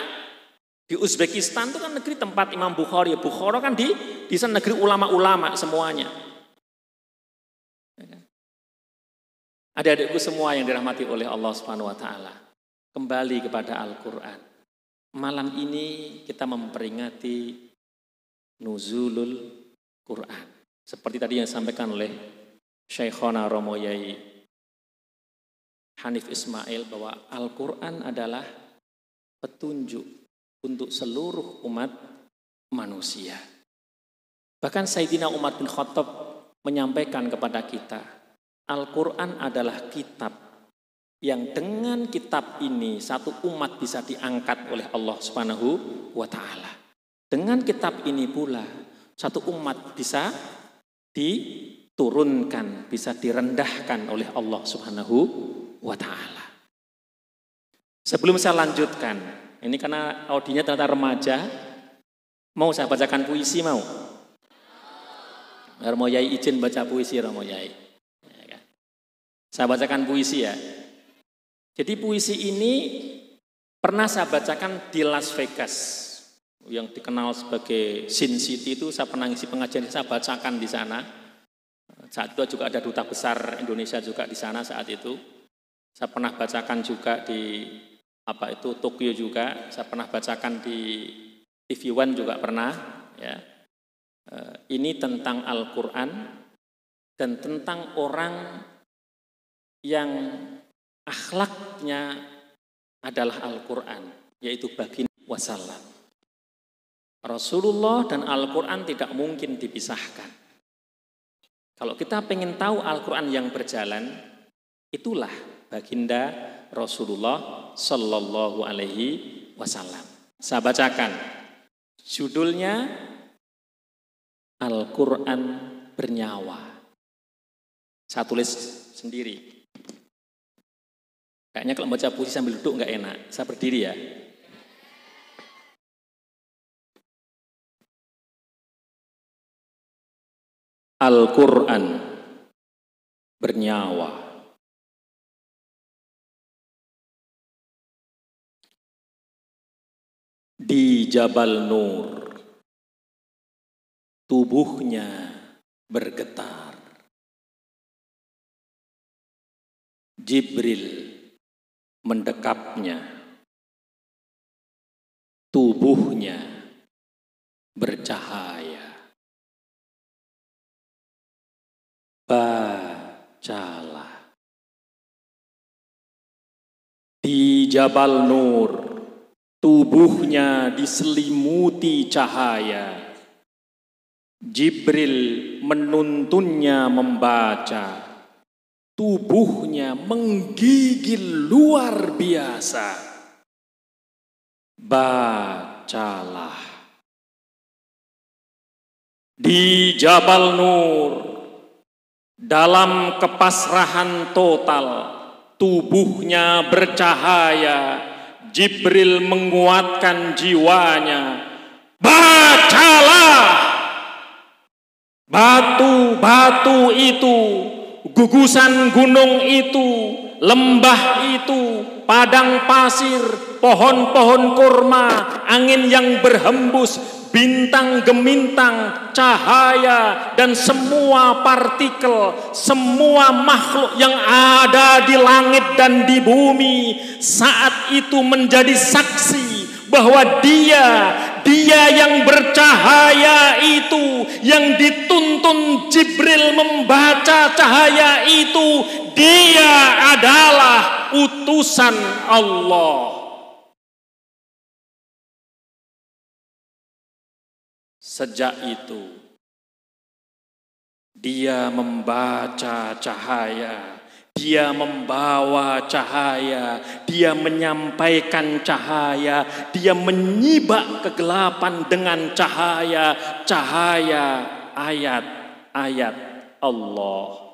di Uzbekistan itu kan negeri tempat Imam Bukhari. Bukhara kan di sana negeri ulama-ulama semuanya. Adik-adikku semua yang dirahmati oleh Allah Subhanahu wa taala. Kembali kepada Al-Qur'an. Malam ini kita memperingati Nuzulul Quran. Seperti tadi yang disampaikan oleh Syekhona Romo Yai Hanif Ismail bahwa Al-Quran adalah petunjuk untuk seluruh umat manusia. Bahkan Sayyidina Umar bin Khattab menyampaikan kepada kita, Al-Quran adalah kitab yang dengan kitab ini satu umat bisa diangkat oleh Allah Subhanahu wa taala. Dengan kitab ini pula satu umat bisa diturunkan, bisa direndahkan oleh Allah Subhanahu wa ta'ala. Sebelum saya lanjutkan, ini karena audinya ternyata remaja, mau saya bacakan puisi mau? Romo Yai izin baca puisi Romo Yai. Saya bacakan puisi ya. Jadi puisi ini pernah saya bacakan di Las Vegas, yang dikenal sebagai Sin City itu saya pernah ngisi pengajian, saya bacakan di sana. Saat itu juga ada duta besar Indonesia juga di sana saat itu. Saya pernah bacakan juga di Tokyo juga. Saya pernah bacakan di TV One juga pernah. Ya. Ini tentang Al-Quran dan tentang orang yang akhlaknya adalah Al-Quran, yaitu baginda wasallam. Rasulullah dan Al-Quran tidak mungkin dipisahkan. Kalau kita pengen tahu Al-Quran yang berjalan, itulah baginda Rasulullah Sallallahu Alaihi Wasallam. Saya bacakan judulnya Al-Quran Bernyawa. Saya tulis sendiri. Kayaknya kalau baca puisi sambil duduk nggak enak. Saya berdiri ya. Al-Quran Bernyawa. Di Jabal Nur, tubuhnya bergetar. Jibril mendekapnya, tubuhnya bercahaya. Bacalah. Di Jabal Nur, tubuhnya diselimuti cahaya. Jibril menuntunnya membaca. Tubuhnya menggigil luar biasa. Bacalah. Di Jabal Nur, dalam kepasrahan total, tubuhnya bercahaya. Jibril menguatkan jiwanya. Bacalah. Batu-batu itu, gugusan gunung itu, lembah itu, padang pasir, pohon-pohon kurma, angin yang berhembus, bintang gemintang, cahaya, dan semua partikel, semua makhluk yang ada di langit dan di bumi saat itu menjadi saksi bahwa dia yang bercahaya itu, yang dituntun Jibril membaca cahaya itu, dia adalah utusan Allah. Sejak itu, dia membaca cahaya, dia membawa cahaya, dia menyampaikan cahaya, dia menyibak kegelapan dengan cahaya ayat-ayat Allah.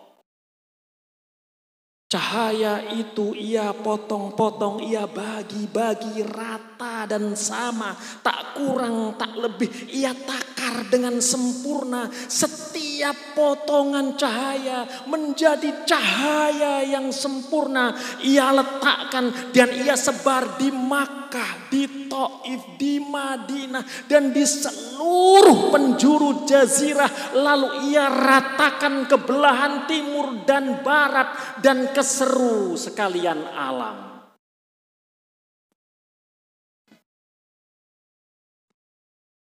Cahaya itu ia potong-potong, ia bagi-bagi rata dan sama, tak kurang tak lebih, ia takar dengan sempurna. Setiap potongan cahaya menjadi cahaya yang sempurna. Ia letakkan dan ia sebar di Makkah, di Taif, di Madinah, dan di seluruh penjuru jazirah. Lalu ia ratakan ke belahan timur dan barat dan keseru sekalian alam.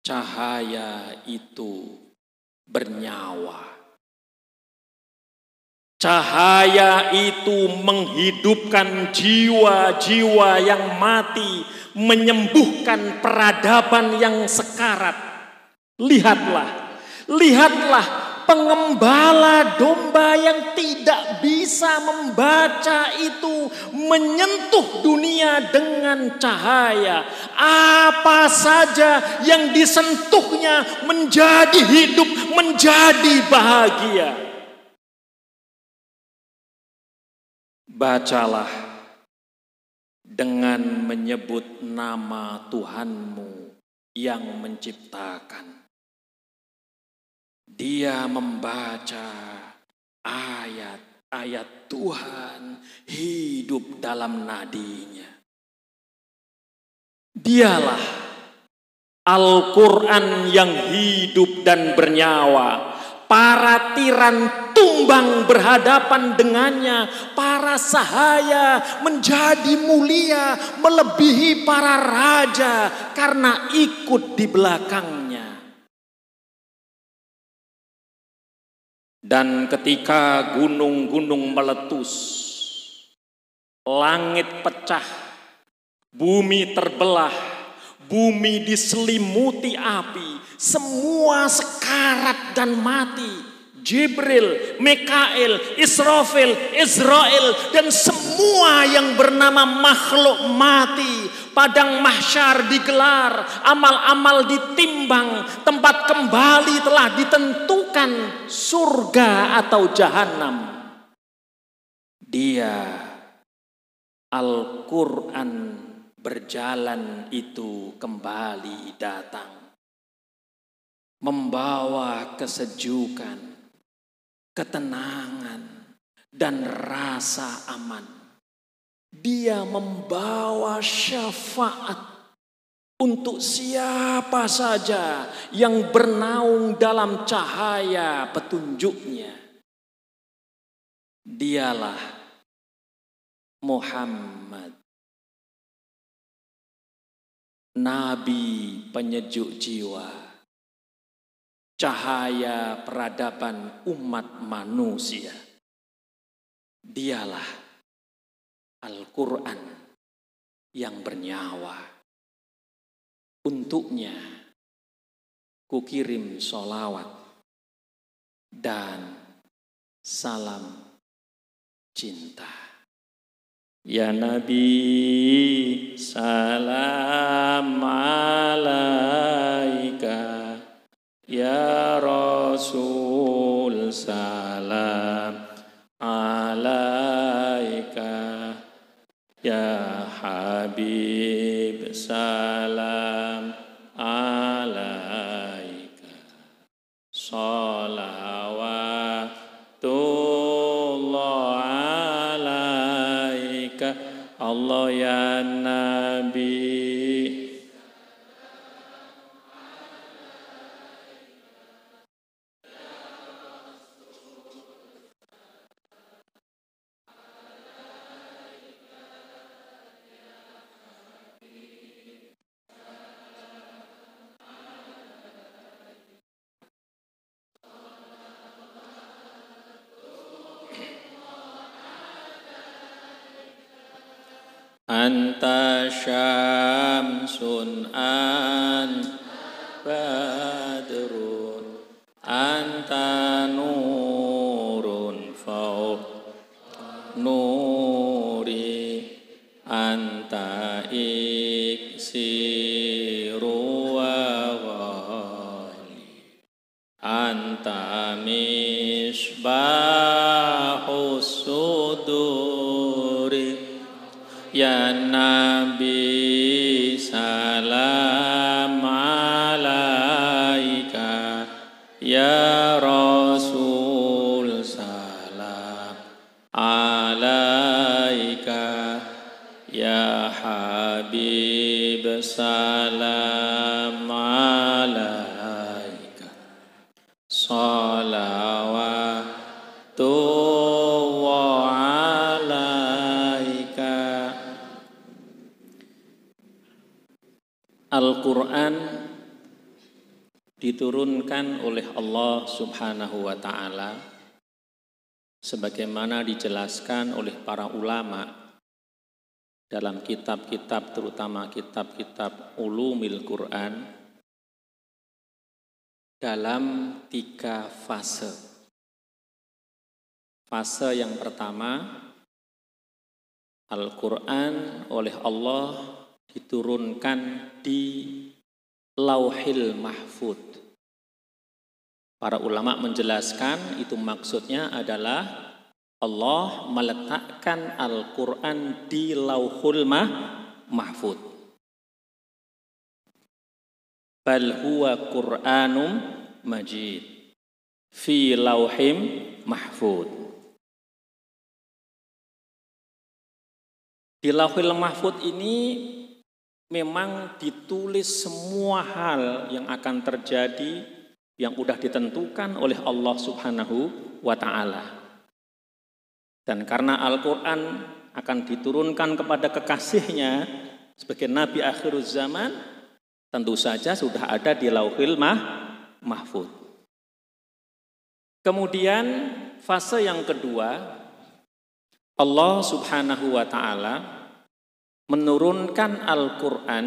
Cahaya itu bernyawa. Cahaya itu menghidupkan jiwa-jiwa yang mati, menyembuhkan peradaban yang sekarat. Lihatlah pengembala domba yang tidak bisa membaca itu menyentuh dunia dengan cahaya. Apa saja yang disentuhnya menjadi hidup, menjadi bahagia. Bacalah dengan menyebut nama Tuhanmu yang menciptakan. Dia membaca ayat-ayat Tuhan hidup dalam nadinya. Dialah Al-Quran yang hidup dan bernyawa. Para tiran tumbang berhadapan dengannya. Para sahaya menjadi mulia melebihi para raja karena ikut di belakangnya. Dan ketika gunung-gunung meletus, langit pecah, bumi terbelah, bumi diselimuti api, semua sekarat dan mati. Jibril, Mikail, Israfil, Israel, dan semua yang bernama makhluk mati. Padang mahsyar digelar, amal-amal ditimbang, tempat kembali telah ditentukan, surga atau jahanam. Dia Al-Quran berjalan itu kembali datang, membawa kesejukan, ketenangan, dan rasa aman. Dia membawa syafaat untuk siapa saja yang bernaung dalam cahaya petunjuknya. Dialah Muhammad, Nabi penyejuk jiwa, cahaya peradaban umat manusia. Dialah Al-Quran yang bernyawa. Untuknya kukirim sholawat dan salam cinta. Ya Nabi, salam alaika. Ya Rasul, salam alaika. Ya Habib, salam alaika. Salawatullah alaika. Allah ya Nabi. Anta syamsun anta badrun anta nurun fauq nuri anta iksiru wa ghali anta misbahus suduri. Ya Nabi, salam alaika. Ya Rasul, salam alaika. Ya Habib, salam alaika. Salawatullah alaika. Al-Quran diturunkan oleh Allah Subhanahu wa Ta'ala sebagaimana dijelaskan oleh para ulama dalam kitab-kitab, terutama kitab-kitab ulumil Quran, dalam 3 fase. Fase yang pertama, Al-Quran oleh Allah diturunkan di Lauhil Mahfud. Para ulama menjelaskan itu maksudnya adalah Allah meletakkan Al-Quran di Lauhul Mahfud. Bal huwa Qur'anum Majid fi Lauhim Mahfud. Di Lauhil Mahfud ini memang ditulis semua hal yang akan terjadi yang sudah ditentukan oleh Allah Subhanahu wa Ta'ala. Dan karena Al-Quran akan diturunkan kepada kekasihnya sebagai Nabi akhirul zaman, tentu saja sudah ada di Lauhil Mahfud. Kemudian fase yang kedua, Allah Subhanahu wa Ta'ala menurunkan Al-Quran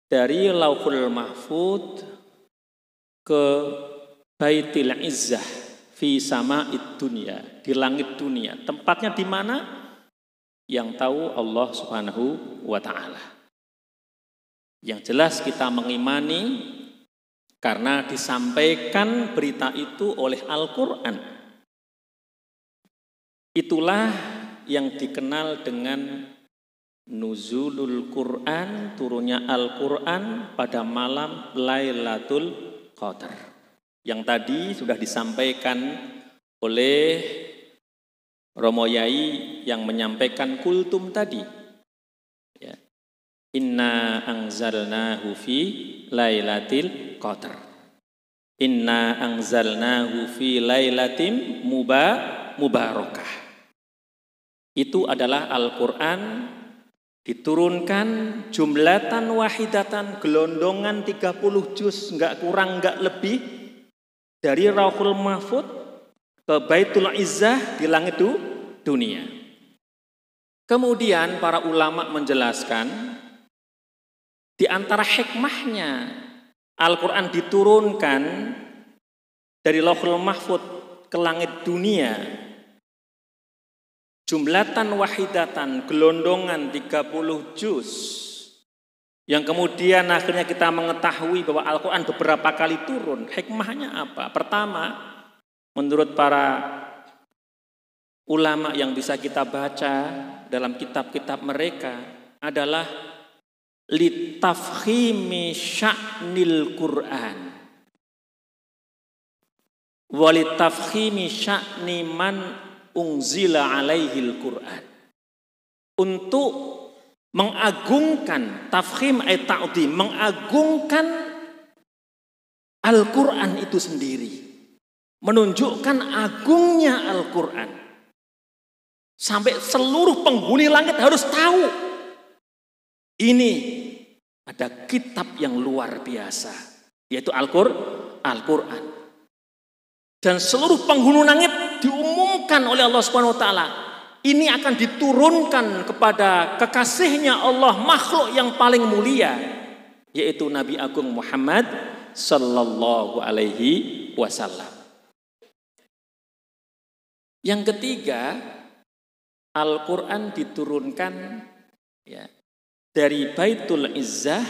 dari Lauhul Mahfud ke baitil izzah fi sama'id dunya, di langit dunia. Tempatnya di mana? Yang tahu Allah Subhanahu wa taala. Yang jelas kita mengimani karena disampaikan berita itu oleh Al-Qur'an. Itulah yang dikenal dengan nuzulul Quran, turunnya Al-Quran pada malam Lailatul Qadar. Yang tadi sudah disampaikan oleh Romo Yai yang menyampaikan kultum tadi. Ya. Inna anzalnahu fi Lailatul Qadar. Inna anzalnahu fi lailatin mubarakah. Itu adalah Al-Quran diturunkan jumlatan wahidatan, gelondongan 30 juz, enggak kurang enggak lebih, dari Rauhul Mahfud ke Baitul Izzah di langit dunia. Kemudian para ulama menjelaskan di antara hikmahnya Al-Quran diturunkan dari Rauhul Mahfud ke langit dunia jumlatan wahidatan, gelondongan 30 juz. Yang kemudian akhirnya kita mengetahui bahwa Al-Quran beberapa kali turun. Hikmahnya apa? Pertama, menurut para ulama yang bisa kita baca dalam kitab-kitab mereka adalah litafkhimi sya'nil Qur'an walitafkhimi sya'ni man unzila alaihil Qur'an, untuk mengagungkan, tafkhim ay ta'dhim, mengagungkan Al-Quran itu sendiri, menunjukkan agungnya Al-Quran sampai seluruh penghuni langit harus tahu ini ada kitab yang luar biasa, yaitu Al-Quran. Dan seluruh penghuni langit diumumkan oleh Allah Subhanahu wa taala. Ini akan diturunkan kepada kekasihnya Allah, makhluk yang paling mulia, yaitu Nabi Agung Muhammad sallallahu alaihi wasallam. Yang ketiga, Al-Quran diturunkan ya, dari Baitul Izzah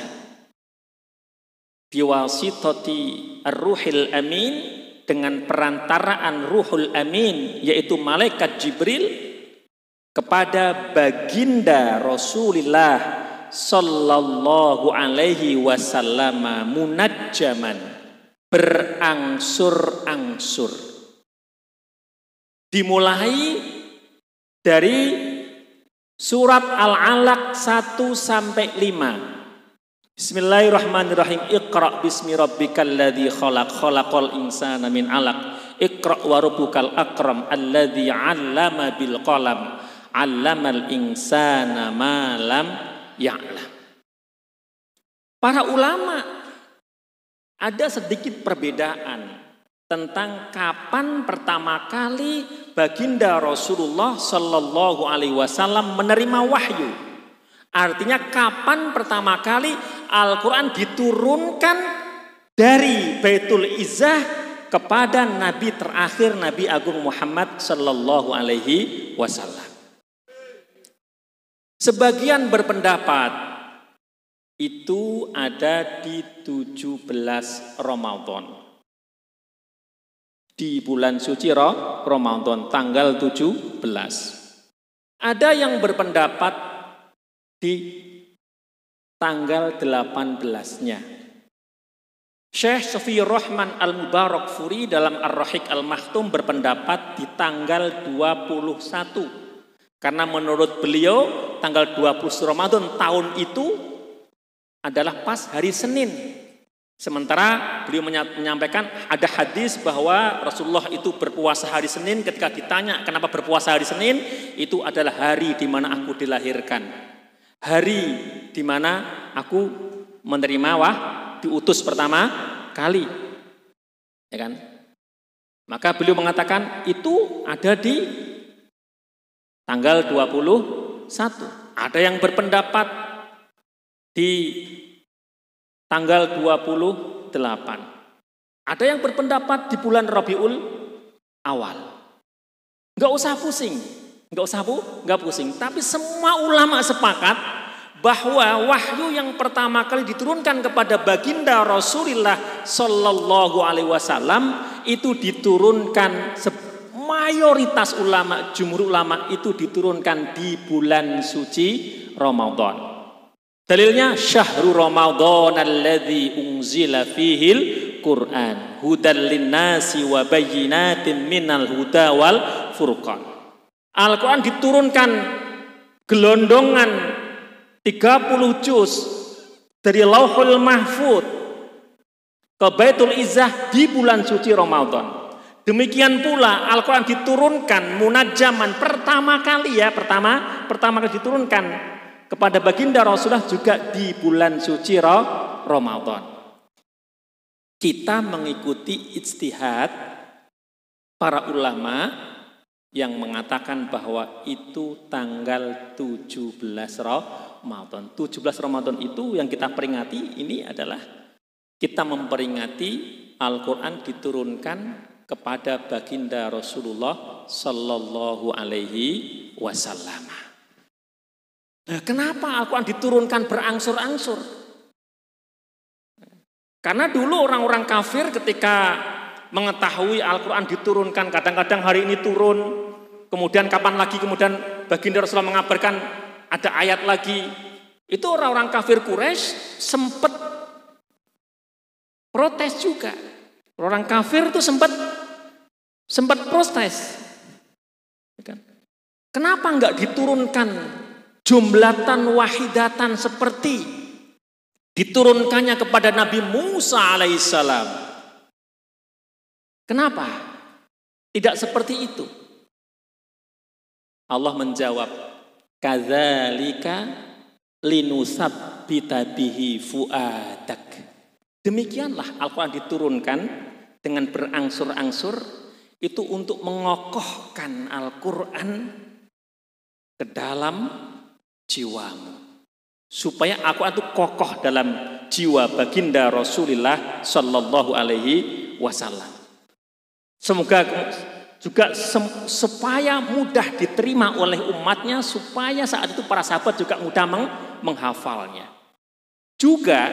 biwasitati Ar-Ruhil Amin, dengan perantaraan Ruhul Amin, yaitu malaikat Jibril, kepada baginda Rasulullah sallallahu alaihi wasallam munajjaman, berangsur-angsur. Dimulai dari surat Al-Alaq 1 sampai 5. Bismillahirrahmanirrahim. Iqra bismi rabbikal ladzi khalaq, khalaqal insana min 'alaq. Iqra wa rabbukal akram alladzi 'allama bil qalam, 'allamal insana ma lam ya'lam. Para ulama ada sedikit perbedaan tentang kapan pertama kali baginda Rasulullah sallallahu alaihi wasallam menerima wahyu. Artinya kapan pertama kali Al-Quran diturunkan dari Baitul Izzah kepada Nabi terakhir, Nabi Agung Muhammad sallallahu alaihi wasallam. Sebagian berpendapat itu ada di 17 Ramadan. Di bulan suci Ramadan tanggal 17. Ada yang berpendapat di tanggal 18-nya. Syekh Safiyur Rahman Al-Mubarakfuri dalam Ar-Rahiq Al-Makhtum berpendapat di tanggal 21. Karena menurut beliau tanggal 20 Ramadan tahun itu adalah pas hari Senin. Sementara beliau menyampaikan ada hadis bahwa Rasulullah itu berpuasa hari Senin. Ketika ditanya kenapa berpuasa hari Senin, itu adalah hari di mana aku dilahirkan. Hari di mana aku menerima diutus pertama kali. Ya kan? Maka beliau mengatakan itu ada di tanggal 21. Ada yang berpendapat di tanggal 28. Ada yang berpendapat di bulan Rabiul Awal. Enggak usah pusing, enggak pusing. Tapi semua ulama sepakat bahwa wahyu yang pertama kali diturunkan kepada baginda Rasulullah Sallallahu Alaihi Wasallam itu diturunkan, mayoritas ulama, jumhur ulama itu diturunkan di bulan suci Ramadan. Dalilnya syahrul Ramadan alladzi unzila fihil Qur'an hudal linnasi wa bayyinatin minal huda wal furqan. Al-Qur'an diturunkan gelondongan 30 juz dari Lauhul Mahfuz ke Baitul Izzah di bulan suci Ramadan. Demikian pula Al-Quran diturunkan munajjaman pertama kali diturunkan kepada baginda Rasulullah juga di bulan suci Ramadan. Kita mengikuti ijtihad para ulama yang mengatakan bahwa itu tanggal 17 Ramadan. 17 Ramadan itu yang kita peringati ini adalah kita memperingati Al-Quran diturunkan kepada baginda Rasulullah Sallallahu Alaihi Wasallam. Nah, kenapa Al-Quran diturunkan berangsur-angsur? Karena dulu orang-orang kafir ketika mengetahui Al-Quran diturunkan, kadang-kadang hari ini turun, kemudian kapan lagi, kemudian baginda Rasulullah mengabarkan ada ayat lagi. Itu orang-orang kafir Quraisy sempat protes juga. Orang kafir itu sempat protes. Kenapa enggak diturunkan jumlatan wahidatan seperti diturunkannya kepada Nabi Musa alaihissalam? Kenapa tidak seperti itu? Allah menjawab, kadzalika linusabbita bihi fuadak. Demikianlah Al-Quran diturunkan dengan berangsur-angsur itu untuk mengokohkan Al-Quran ke dalam jiwamu. Supaya Al-Quran itu kokoh dalam jiwa baginda Rasulullah Sallallahu Alaihi Wasallam. Semoga juga supaya mudah diterima oleh umatnya, supaya saat itu para sahabat juga mudah menghafalnya. Juga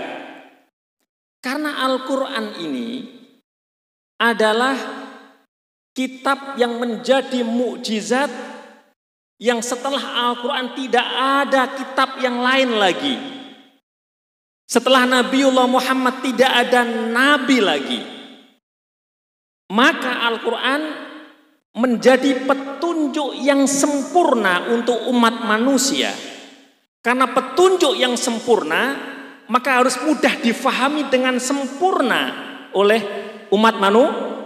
karena Al-Quran ini adalah kitab yang menjadi mukjizat, yang setelah Al-Quran tidak ada kitab yang lain lagi. Setelah Nabiullah Muhammad tidak ada nabi lagi. Maka Al-Quran menjadi petunjuk yang sempurna untuk umat manusia. Karena petunjuk yang sempurna, maka harus mudah difahami dengan sempurna oleh umat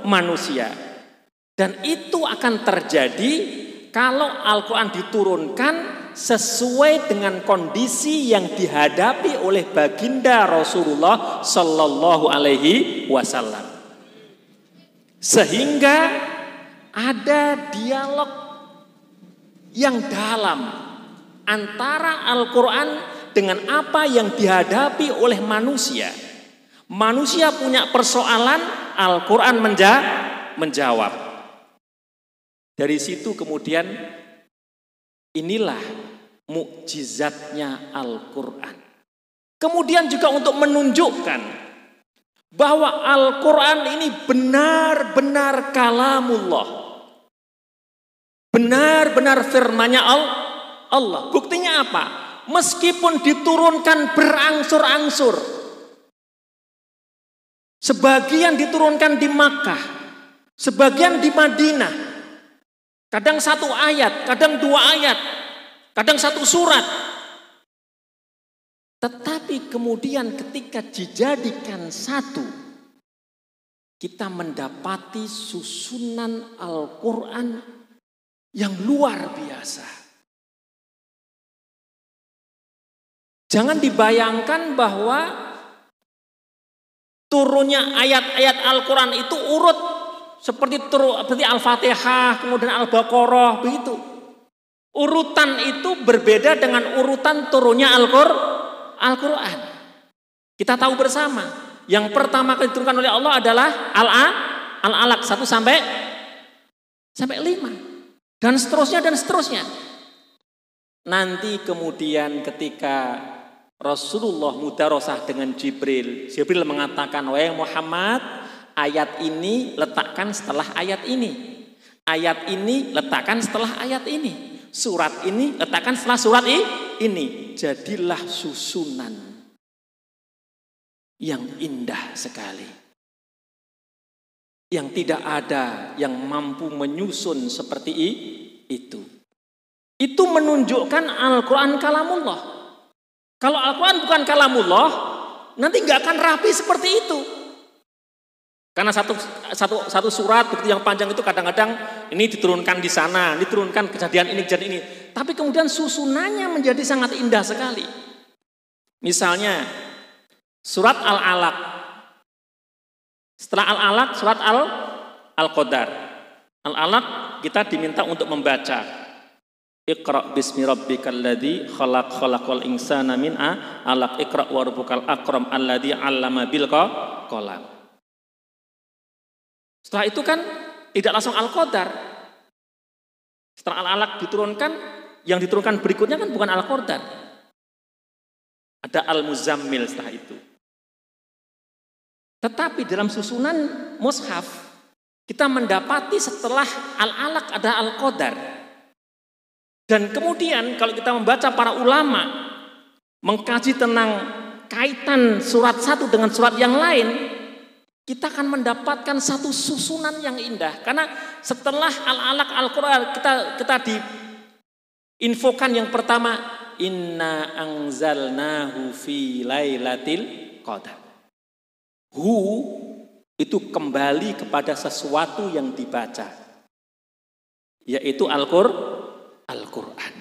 manusia. Dan itu akan terjadi kalau Al-Quran diturunkan sesuai dengan kondisi yang dihadapi oleh baginda Rasulullah Sallallahu Alaihi Wasallam. Sehingga ada dialog yang dalam antara Al-Quran dengan apa yang dihadapi oleh manusia. Manusia punya persoalan, Al-Quran menjawab. Dari situ kemudian inilah mukjizatnya Al-Quran. Kemudian juga untuk menunjukkan bahwa Al-Quran ini benar-benar kalamullah. Benar-benar firman-Nya Allah. Buktinya apa? Meskipun diturunkan berangsur-angsur. Sebagian diturunkan di Makkah, sebagian di Madinah. Kadang satu ayat, kadang dua ayat, kadang satu surat. Tetapi kemudian ketika dijadikan satu, kita mendapati susunan Al-Quran yang luar biasa. Jangan dibayangkan bahwa turunnya ayat-ayat Al-Quran itu urut seperti Al-Fatihah, kemudian Al-Baqarah, begitu. Urutan itu berbeda dengan urutan turunnya Al-Quran. Kita tahu bersama Yang pertama kali diturunkan oleh Allah adalah Al-Alaq 1 sampai 5. Dan seterusnya. Nanti kemudian ketika Rasulullah mudarosah dengan Jibril mengatakan, "Wahai Muhammad, ayat ini letakkan setelah ayat ini. Ayat ini letakkan setelah ayat ini. Surat ini letakkan setelah surat ini." Jadilah susunan yang indah sekali. Yang tidak ada yang mampu menyusun seperti itu. Itu menunjukkan Al-Quran kalamullah. Kalau Al-Quran bukan kalamullah, nanti nggak akan rapi seperti itu. Karena satu surat begitu yang panjang itu kadang-kadang ini diturunkan di sana, diturunkan kejadian ini. Tapi kemudian susunannya menjadi sangat indah sekali. Misalnya surat Al-Alaq. Setelah Al-Alaq, surat Al-Qadar. Al-Alaq kita diminta untuk membaca. Iqra bismi rabbikal ladzi khalaqal insana min 'alaq. Iqra wa rabbukal akram alladzi 'allama bil qalam. Setelah itu kan tidak langsung Al-Qadar. Setelah Al-Alaq diturunkan, yang diturunkan berikutnya kan bukan Al-Qadar. Ada Al-Muzammil setelah itu. Tetapi dalam susunan mushaf kita mendapati setelah Al-Alaq ada Al-Qadar. Dan kemudian kalau kita membaca para ulama mengkaji tentang kaitan surat satu dengan surat yang lain, kita akan mendapatkan satu susunan yang indah. Karena setelah Al-Alaq Al-Quran kita diinfokan yang pertama, inna anzalnahu fi lailatil qadar. Hu itu kembali kepada sesuatu yang dibaca, yaitu Al-Quran.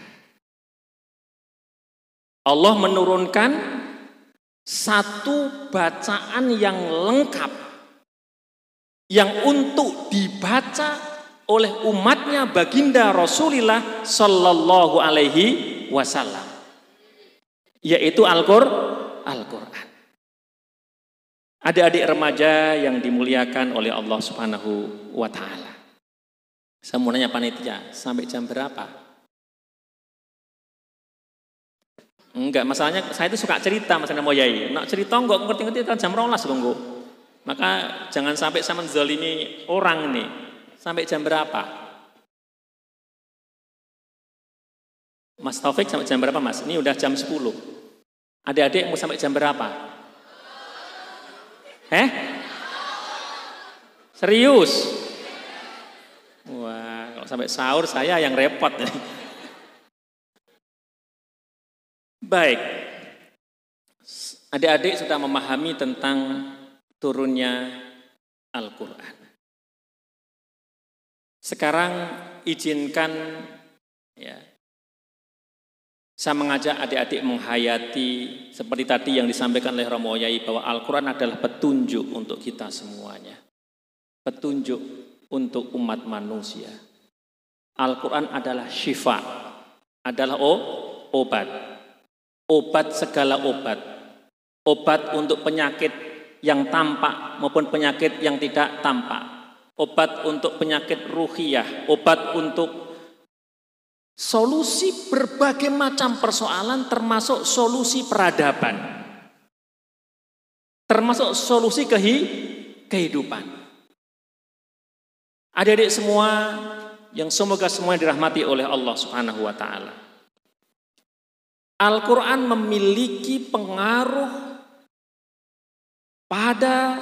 Allah menurunkan satu bacaan yang lengkap yang untuk dibaca oleh umatnya baginda Rasulullah Sallallahu Alaihi Wasallam, yaitu Al-Quran. Adik-adik remaja yang dimuliakan oleh Allah Subhanahu wa Ta'ala. Saya mau nanya panitia, sampai jam berapa? Enggak, masalahnya saya itu suka cerita, masalahnya mau yai. Nak cerita enggak ngerti-ngerti kan jam 12 lho. Maka jangan sampai sama menzalimi orang nih. Sampai jam berapa? Mas Taufik sampai jam berapa, Mas? Ini udah jam 10. Adik-adik mau sampai jam berapa? Serius? Wah, kalau sampai sahur saya yang repot. Baik, adik-adik sudah memahami tentang turunnya Al-Quran. Sekarang izinkan ya, saya mengajak adik-adik menghayati seperti tadi yang disampaikan oleh Romo Yai bahwa Al-Quran adalah petunjuk untuk kita semuanya. Petunjuk untuk umat manusia. Al-Quran adalah syifa, adalah obat. Obat segala obat. Obat untuk penyakit yang tampak maupun penyakit yang tidak tampak. Obat untuk penyakit ruhiyah. Obat untuk solusi berbagai macam persoalan, termasuk solusi peradaban. Termasuk solusi kehidupan. Adik-adik semua yang semoga semua dirahmati oleh Allah Subhanahu wa Ta'ala. Al-Quran memiliki pengaruh pada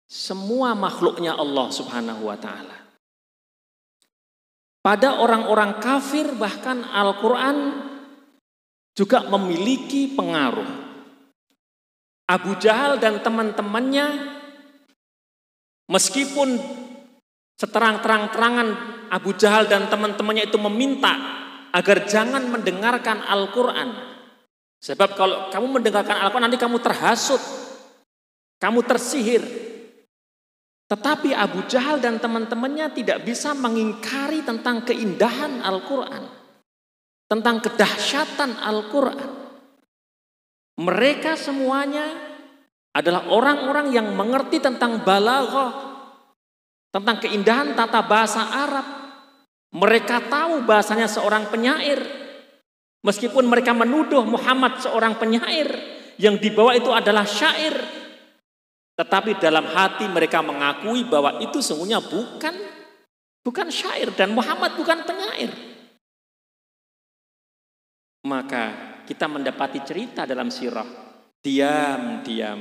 semua makhluknya Allah Subhanahu wa Ta'ala. Pada orang-orang kafir bahkan Al-Quran juga memiliki pengaruh. Abu Jahal dan teman-temannya, meskipun seterang-terangan Abu Jahal dan teman-temannya itu meminta agar jangan mendengarkan Al-Quran. Sebab kalau kamu mendengarkan Al-Quran nanti kamu terhasut, kamu tersihir. Tetapi Abu Jahal dan teman-temannya tidak bisa mengingkari tentang keindahan Al-Quran, tentang kedahsyatan Al-Quran. Mereka semuanya adalah orang-orang yang mengerti tentang balaghah, tentang keindahan tata bahasa Arab. Mereka tahu bahasanya seorang penyair. Meskipun mereka menuduh Muhammad seorang penyair, yang dibawa itu adalah syair. Tetapi dalam hati mereka mengakui bahwa itu sesungguhnya bukan syair dan Muhammad bukan penyair. Maka kita mendapati cerita dalam sirah, diam-diam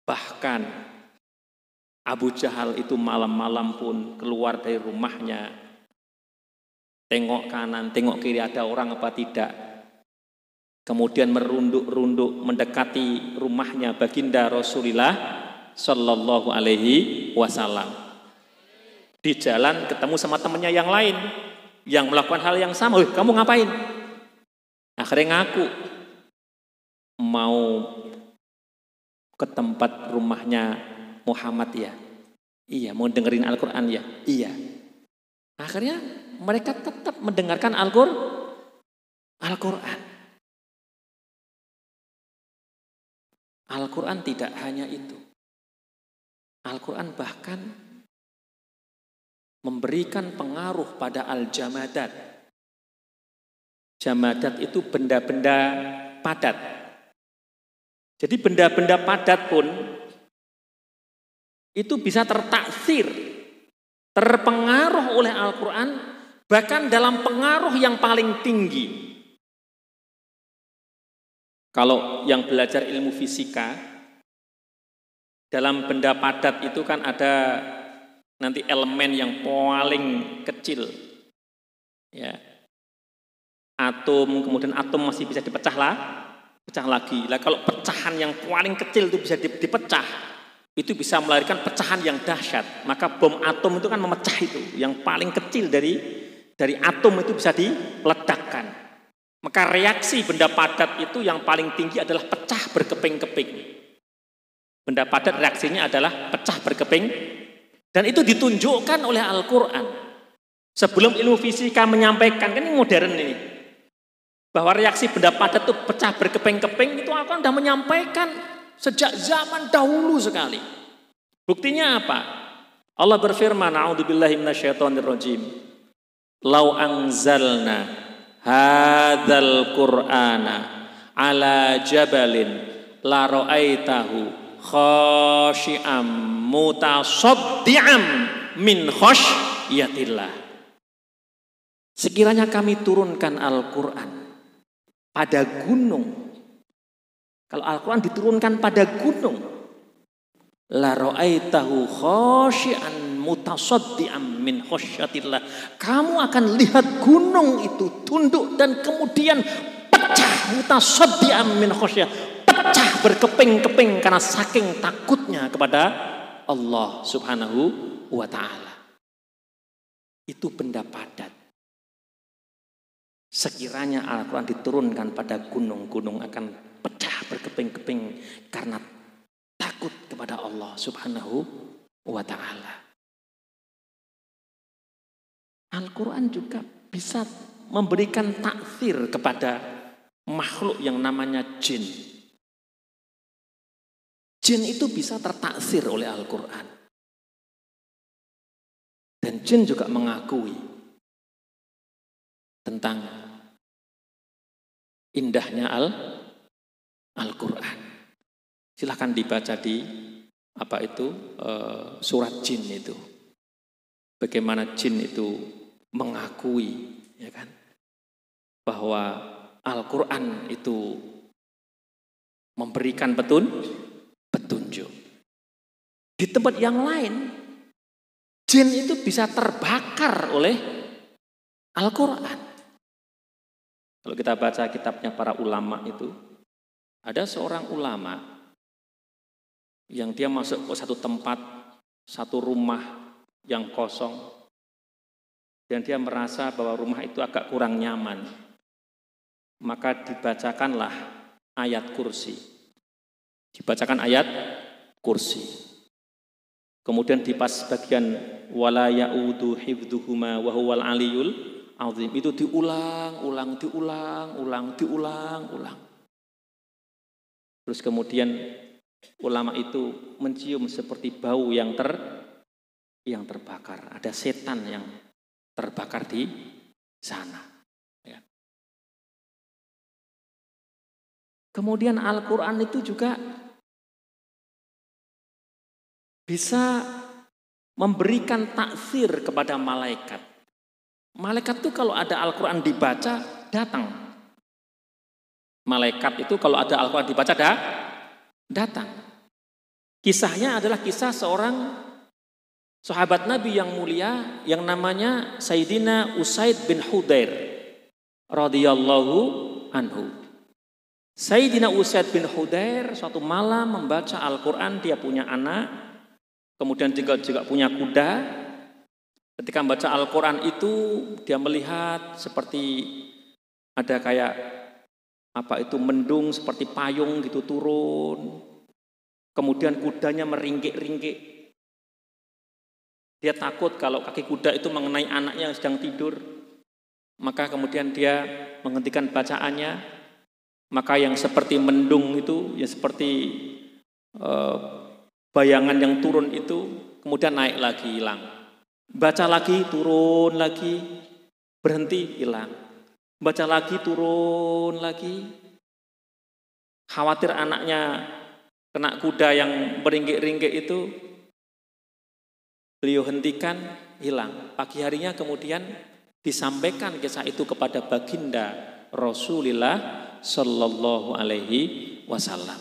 bahkan Abu Jahal itu malam-malam pun keluar dari rumahnya, tengok kanan, tengok kiri ada orang apa tidak. Kemudian merunduk-runduk mendekati rumahnya baginda Rasulullah Sallallahu Alaihi Wasallam. Di jalan ketemu sama temannya yang lain yang melakukan hal yang sama. Kamu ngapain? Akhirnya ngaku mau ke tempat rumahnya Muhammad ya. Iya, mau dengerin Al-Quran ya. Iya. Akhirnya mereka tetap mendengarkan Al-Quran. Al-Quran tidak hanya itu. Al-Quran bahkan memberikan pengaruh pada al-jamadat. Jamadat itu benda-benda padat. Jadi benda-benda padat pun itu bisa tertaksir, terpengaruh oleh Al-Quran, bahkan dalam pengaruh yang paling tinggi. Kalau yang belajar ilmu fisika, dalam benda padat itu kan ada nanti elemen yang paling kecil. Ya. Atom, kemudian atom masih bisa pecah lagi. Lah kalau pecahan yang paling kecil itu bisa dipecah, itu bisa melahirkan pecahan yang dahsyat. Maka bom atom itu kan memecah itu, yang paling kecil dari atom itu bisa diledakkan. Maka reaksi benda padat itu yang paling tinggi adalah pecah berkeping-keping. Benda padat reaksinya adalah pecah berkeping. Dan itu ditunjukkan oleh Al-Quran. Sebelum ilmu fisika menyampaikan, kan ini modern ini, bahwa reaksi benda padat itu pecah berkeping-keping, itu Al-Quran sudah menyampaikan sejak zaman dahulu sekali. Buktinya apa? Allah berfirman, a'udzubillahi minasyaitonirrajim. Lau anzalna hadzal qur'ana ala jabalin la ra'aitahu khashi'am mutasaddi'am min khasyatillah. Sekiranya kami turunkan Al-Quran pada gunung, kalau Al-Quran diturunkan pada gunung, la ra'aitahu khashi'an mutasaddi'am min khasyatillah, kamu akan lihat gunung itu tunduk dan kemudian pecah, mutasaddi'am min khasyah, pecah berkeping-keping karena saking takutnya kepada Allah Subhanahu wa ta'ala. Itu benda padat. Sekiranya Al-Quran diturunkan pada gunung akan pecah berkeping-keping karena takut kepada Allah Subhanahu wa ta'ala. Al-Quran juga bisa memberikan taksir kepada makhluk yang namanya jin. Jin itu bisa tertaksir oleh Al-Quran. Dan jin juga mengakui tentang indahnya Al-Quran. Silahkan dibaca di surat jin itu. Bagaimana jin itu mengakui, ya kan, bahwa Al-Quran itu memberikan petunjuk. Di tempat yang lain, jin itu bisa terbakar oleh Al-Quran. Kalau kita baca kitabnya para ulama itu, ada seorang ulama yang dia masuk ke satu tempat, satu rumah yang kosong, dan dia merasa bahwa rumah itu agak kurang nyaman. Maka dibacakanlah ayat kursi. Dibacakan ayat kursi. Kemudian di pas bagian wala ya'udu hifdzuhuma wa huwal aliyul azim, itu diulang. Terus kemudian ulama itu mencium seperti bau yang terbakar. Ada setan yang terbakar di sana. Ya. Kemudian Al-Quran itu juga bisa memberikan taksir kepada malaikat. Malaikat itu kalau ada Al-Quran dibaca, datang. Malaikat itu kalau ada Al-Quran dibaca, datang. Kisahnya adalah kisah seorang sahabat Nabi yang mulia yang namanya Sayyidina Usaid bin Hudair radhiyallahu anhu. Sayyidina Usaid bin Hudair suatu malam membaca Al-Quran, dia punya anak, kemudian juga punya kuda. Ketika membaca Al-Quran itu dia melihat seperti ada kayak mendung seperti payung gitu turun. Kemudian kudanya meringkik-ringkik. Dia takut kalau kaki kuda itu mengenai anaknya yang sedang tidur. Maka kemudian dia menghentikan bacaannya. Maka yang seperti mendung itu, yang seperti bayangan yang turun itu, kemudian naik lagi, hilang. Baca lagi, turun lagi, berhenti, hilang. Baca lagi, turun lagi. Khawatir anaknya kena kuda yang meringkik-ringkik itu, beliau hentikan, hilang. Pagi harinya kemudian disampaikan kisah itu kepada baginda Rasulullah Sallallahu Alaihi Wasallam.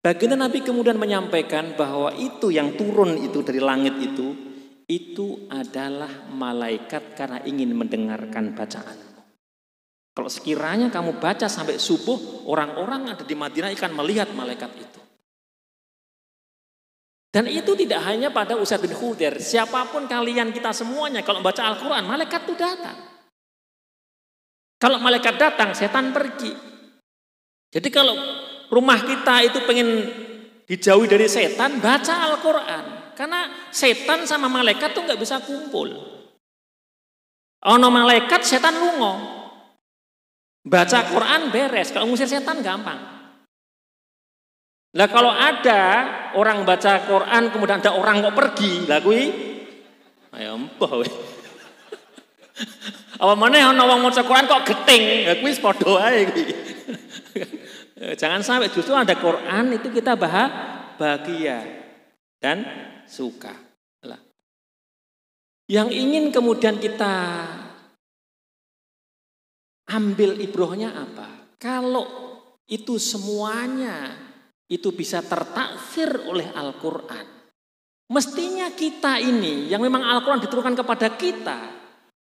Baginda Nabi kemudian menyampaikan bahwa itu yang turun itu dari langit itu adalah malaikat karena ingin mendengarkan bacaanmu. Kalau sekiranya kamu baca sampai subuh, orang-orang ada di Madinah akan melihat malaikat itu. Dan itu tidak hanya pada Usaid bin Hudair, siapapun kalian, kita semuanya kalau baca Al-Quran, malaikat itu datang. Kalau malaikat datang, setan pergi. Jadi kalau rumah kita itu pengen dijauhi dari setan, baca Al-Quran. Karena setan sama malaikat tuh nggak bisa kumpul. Ono malaikat, setan lungo. Baca Quran beres, kalau ngusir setan gampang. Lah kalau ada orang baca Quran kemudian ada orang kok pergi, lah kuwi ayo empah we. Apa meneh ana wong maca Quran kok geting, lah kuwi padha ae kuwi. Jangan sampai justru ada Quran itu kita bahagia dan suka. Lah. Yang ingin kemudian kita ambil ibrohnya apa? Kalau itu semuanya itu bisa tertaksir oleh Al-Quran. Mestinya kita ini yang memang Al-Quran diturunkan kepada kita,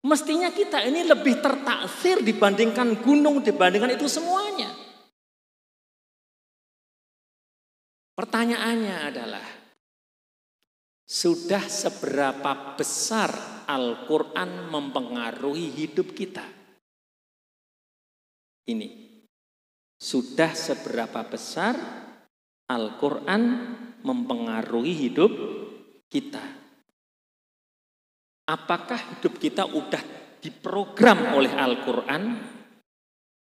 mestinya kita ini lebih tertaksir dibandingkan gunung, dibandingkan itu semuanya. Pertanyaannya adalah, sudah seberapa besar Al-Quran mempengaruhi hidup kita? Ini, sudah seberapa besar Al-Quran mempengaruhi hidup kita? Apakah hidup kita udah diprogram oleh Al-Quran?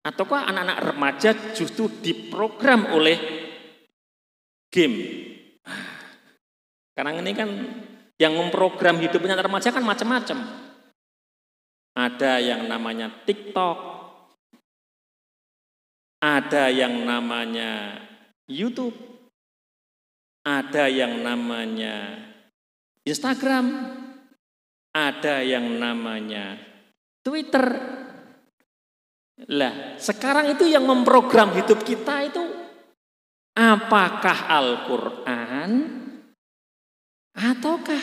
Ataukah anak-anak remaja justru diprogram oleh game? Karena ini kan yang memprogram hidupnya anak remaja kan macam-macam. Ada yang namanya TikTok, ada yang namanya YouTube, ada yang namanya Instagram, ada yang namanya Twitter. Lah, sekarang itu yang memprogram hidup kita itu apakah Al-Quran ataukah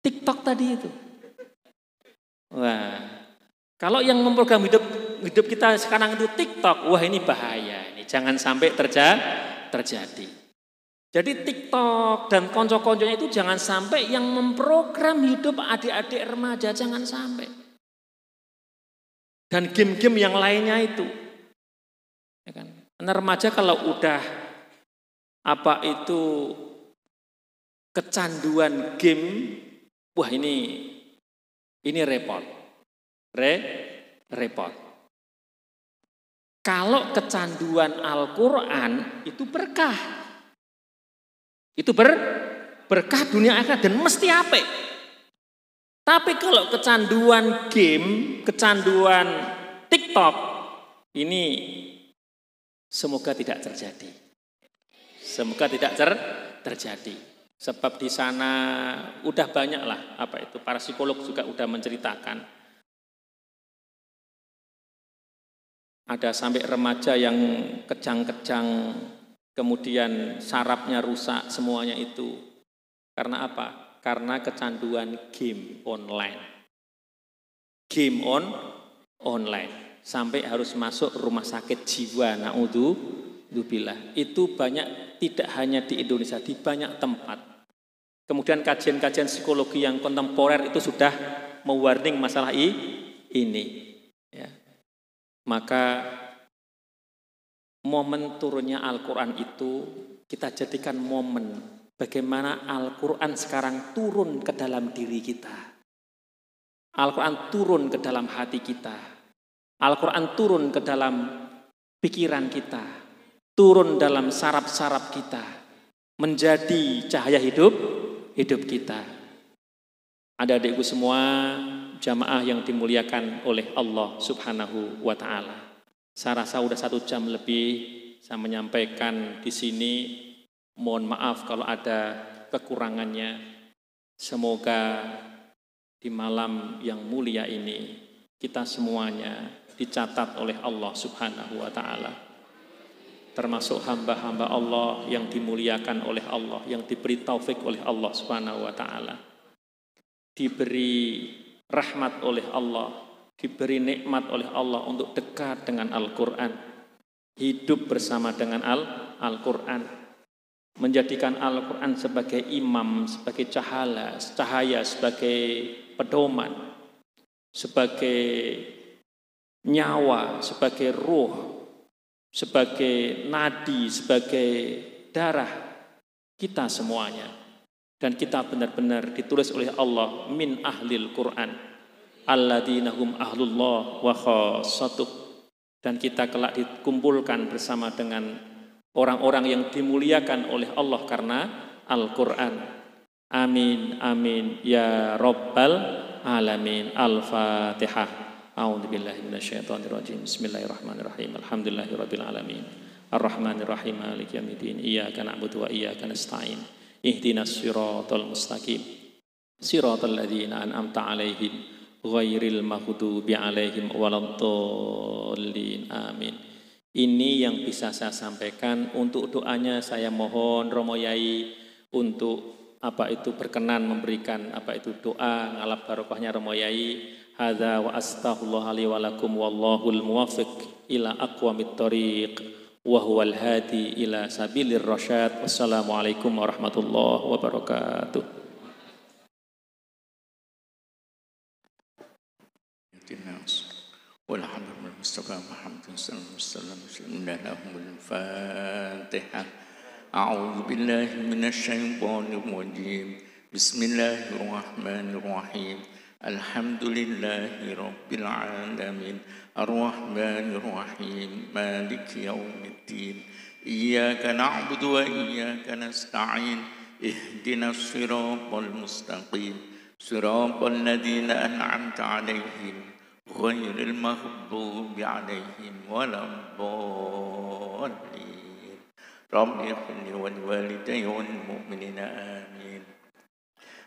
TikTok tadi itu? Wah, kalau yang memprogram hidup kita sekarang itu TikTok, wah ini bahaya, ini jangan sampai terjadi. Jadi TikTok dan konco-konconya itu jangan sampai yang memprogram hidup adik-adik remaja, jangan sampai. Dan game-game yang lainnya itu, ya kan? Anak remaja kalau udah kecanduan game, wah ini repot. Repot. Kalau kecanduan Al-Quran itu berkah. Itu berkah dunia akhirat dan mesti apik. Tapi kalau kecanduan game, kecanduan TikTok, ini semoga tidak terjadi. Semoga tidak terjadi. Sebab di sana udah banyak lah para psikolog juga udah menceritakan. Ada sampai remaja yang kejang-kejang, kemudian sarafnya rusak semuanya itu. Karena apa? Karena kecanduan game online. Game online. Sampai harus masuk rumah sakit jiwa, na'udzubillah. Itu banyak, tidak hanya di Indonesia, di banyak tempat. Kemudian kajian-kajian psikologi yang kontemporer itu sudah mewarning masalah ini. Ya. Maka momen turunnya Al-Quran itu kita jadikan momen bagaimana Al-Quran sekarang turun ke dalam diri kita. Al-Quran turun ke dalam hati kita. Al-Quran turun ke dalam pikiran kita. Turun dalam saraf-saraf kita. Menjadi cahaya hidup kita. Adik-adikku semua, jamaah yang dimuliakan oleh Allah Subhanahu wa Ta'ala. Saya rasa sudah 1 jam lebih saya menyampaikan di sini. Mohon maaf kalau ada kekurangannya. Semoga di malam yang mulia ini kita semuanya dicatat oleh Allah Subhanahu wa Ta'ala. Termasuk hamba-hamba Allah yang dimuliakan oleh Allah, yang diberi taufik oleh Allah Subhanahu wa Ta'ala. Diberi rahmat oleh Allah, diberi nikmat oleh Allah untuk dekat dengan Al-Quran, hidup bersama dengan Al-Quran, menjadikan Al-Quran sebagai imam, sebagai cahaya, sebagai pedoman, sebagai nyawa, sebagai ruh, sebagai nadi, sebagai darah kita semuanya. Dan kita benar-benar ditulis oleh Allah min ahlil Quran alladzina hum ahlullah wa khassatuh. Dan kita kelak dikumpulkan bersama dengan orang-orang yang dimuliakan oleh Allah karena Al-Quran. Amin, amin, ya Rabbal Alamin. Al-Fatihah. A'udzubillahi minasyaitonirrajim. Bismillahirrahmanirrahim. Alhamdulillahirabbil alamin. Arrahmanirrahim. Maliki yaumiddin. Iyyaka na'budu wa iyyaka nasta'in. Ihdinas siratal mustaqim. Siratal ladzina an'amta 'alaihim ghairil maghdubi alaihim waladdallin. Amin. Ini yang bisa saya sampaikan. Untuk doanya saya mohon Romo Yai untuk berkenan memberikan doa ngalap barokahnya Romo Yai. Hadza wa astaghfirullah li wa lakum wallahul muwaffiq ila aqwamit thoriq wa huwal hadi ila sabilir rasyad. Wassalamualaikum warahmatullahi wabarakatuh. Walhamdulillah Mustafa Muhammad sallallahu alaihi wasallam. Al-Fatihah. A'udzu billahi minasy syaithanir rajim. Bismillahirrahmanirrahim. Alhamdulillahi rabbil alamin. Ar-Rahmanir Rahim. Maliki yaumiddin. Iyyaka na'budu wa iyyaka nasta'in. Ihdinas siratal mustaqim. Siratal ladzina an'amta 'alaihim ghairil maghdubi 'alaihim waladdallin. Rabbi ighfirli wa liwalidayya wal mu'minina amin.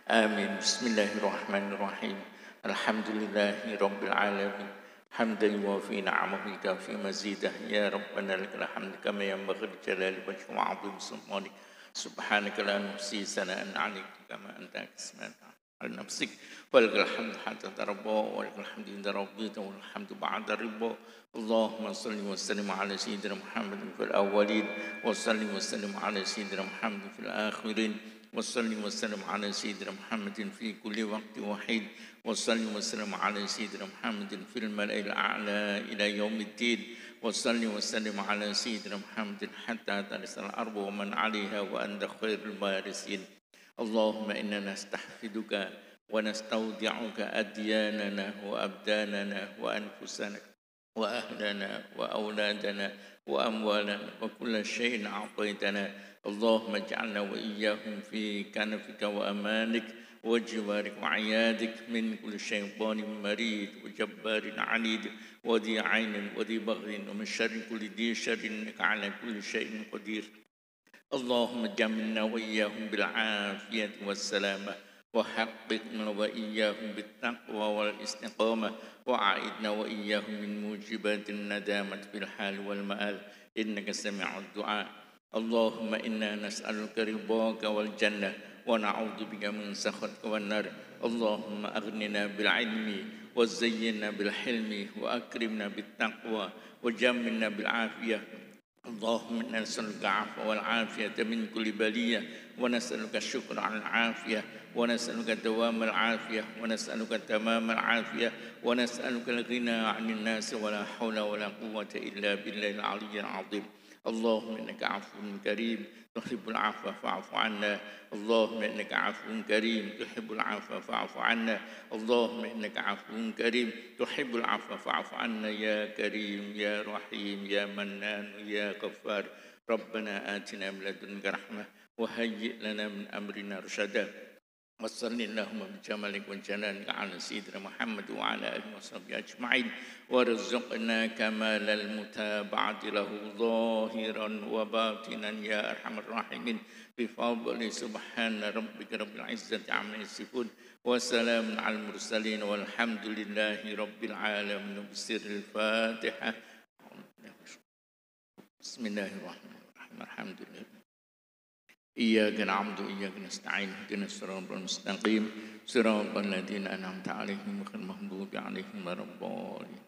Amin. Bismillahirrahmanirrahim. Alhamdulillahi rabbil alamin. Hamdan yuwafi ni'amahu kafi mazidah. Ya Rabbana lakal hamd kama yanbaghi li jalali wajhika wa 'azimi sultanik. Subhanaka la nuhsi sana'an 'alaika kama anta asma'ta al nafsik. Walakal hamd hatta tarabba walakal hamd inda rabbika wal hamdu ba'da ridha. Allahumma salli wa sallim ala sayyidina Muhammadin fil awwalin wa salli wa sallim ala sayyidina Muhammadin fil akhirin. وصلي وسلم على سيدنا محمد في كل وقت وحيد. وصلي وسلم على سيدنا محمد في الملأ الأعلى إلى يوم الدين. وصلي وسلم على سيدنا محمد حتى ترث الأرض ومن عليها وأنت خير الوارثين. اللهم إنا نستحفظك ونستودعك أدياننا وأبداننا وأنفسنا وأهلنا وأولادنا وأموالنا وكل شيء أعطيتنا اللهم اجعلنا وإياهم في كنفك وأمانك وجوارك وعيادك من كل شيطان مريد وجبار عنيد وذي عين وذي بغض ومن شر كل ذي شر إنك على كل شيء قدير اللهم جملنا وإياهم بالعافية والسلامة وحققنا وإياهم بالتقوى والاستقامة وعائدنا وإياهم من موجبات الندامة في الحال والمآل إنك سميع الدعاء اللهم إنا نسألك رضاك والجنة ونعوذ بك من سخطك والنار اللهم أغننا بالعلم وزينا بالحلم وأكرمنا بالتقوى وجملنا بالعافية اللهم إنا نسألك العفو والعافية من كل بلية ونسألك الشكر على العافية ونسألك دوام العافية ونسألك تمام العافية ونسألك الغنى عن الناس ولا حول ولا قوة إلا بالله العلي العظيم اللهم إنك عفو كريم تحب العفو فاعف عنا اللهم إنك عفو كريم تحب العفو فاعف عنا اللهم إنك عفو كريم تحب العفو فاعف عنا يا كريم يا رحيم يا منان يا غفار ربنا آتنا من لدنك رحمة وهيئ لنا من أمرنا رشدا وصل اللهم بجمالك وجلالك على سيدنا محمد وعلى آله وصحبه أجمعين وارزقنا كمال المتابعة له ظاهرا وباطنا يا أرحم الراحمين بفضل سبحان ربك رب العزة عما يصفون وسلام على المرسلين والحمد لله رب العالمين بسر الفاتحة بسم الله الرحمن الرحيم الحمد لله إياك نعبد وإياك نستعين اهدنا الصراط المستقيم صراط الذين أنعمت عليهم غير المغضوب عليهم ولا الضالين.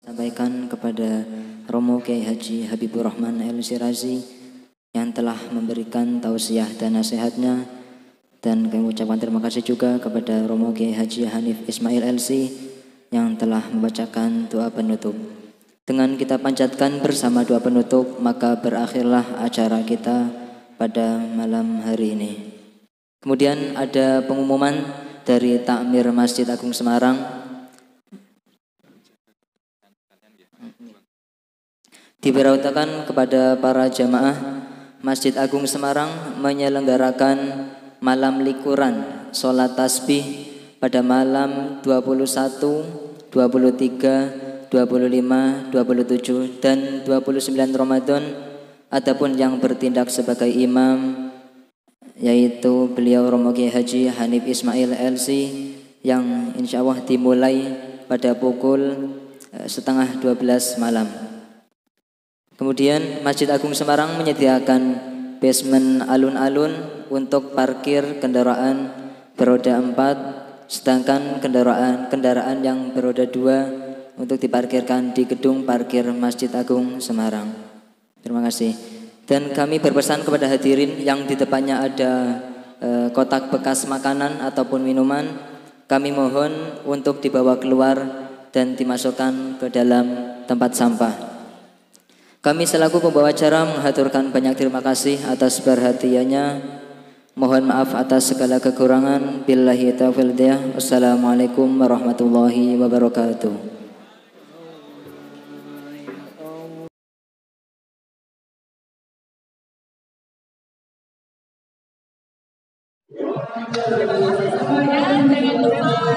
Sampaikan kepada Romo Kiai Haji Habibur Rahman El Sirazi yang telah memberikan tausiah dan nasihatnya, dan kami ucapkan terima kasih juga kepada Romo Kiai Haji Hanif Ismail LC yang telah membacakan doa penutup. Dengan kita panjatkan bersama doa penutup, maka berakhirlah acara kita pada malam hari ini. Kemudian ada pengumuman dari Takmir Masjid Agung Semarang. Diberitahukan kepada para jamaah, Masjid Agung Semarang menyelenggarakan malam likuran sholat tasbih pada malam 21, 23, 25, 27 dan 29 Ramadan. Adapun yang bertindak sebagai imam yaitu beliau Romo Kiai Haji Hanif Ismail LC yang insya Allah dimulai pada pukul setengah 12 malam. Kemudian Masjid Agung Semarang menyediakan basement alun-alun untuk parkir kendaraan beroda 4, sedangkan kendaraan yang beroda 2 untuk diparkirkan di gedung parkir Masjid Agung Semarang. Terima kasih. Dan kami berpesan kepada hadirin yang di depannya ada kotak bekas makanan ataupun minuman, kami mohon untuk dibawa keluar dan dimasukkan ke dalam tempat sampah. Kami selaku pembawa acara mengaturkan banyak terima kasih atas perhatiannya. Mohon maaf atas segala kekurangan. Billahi taufiq wal hidayah. Wassalamualaikum warahmatullahi wabarakatuh. Jangan lupa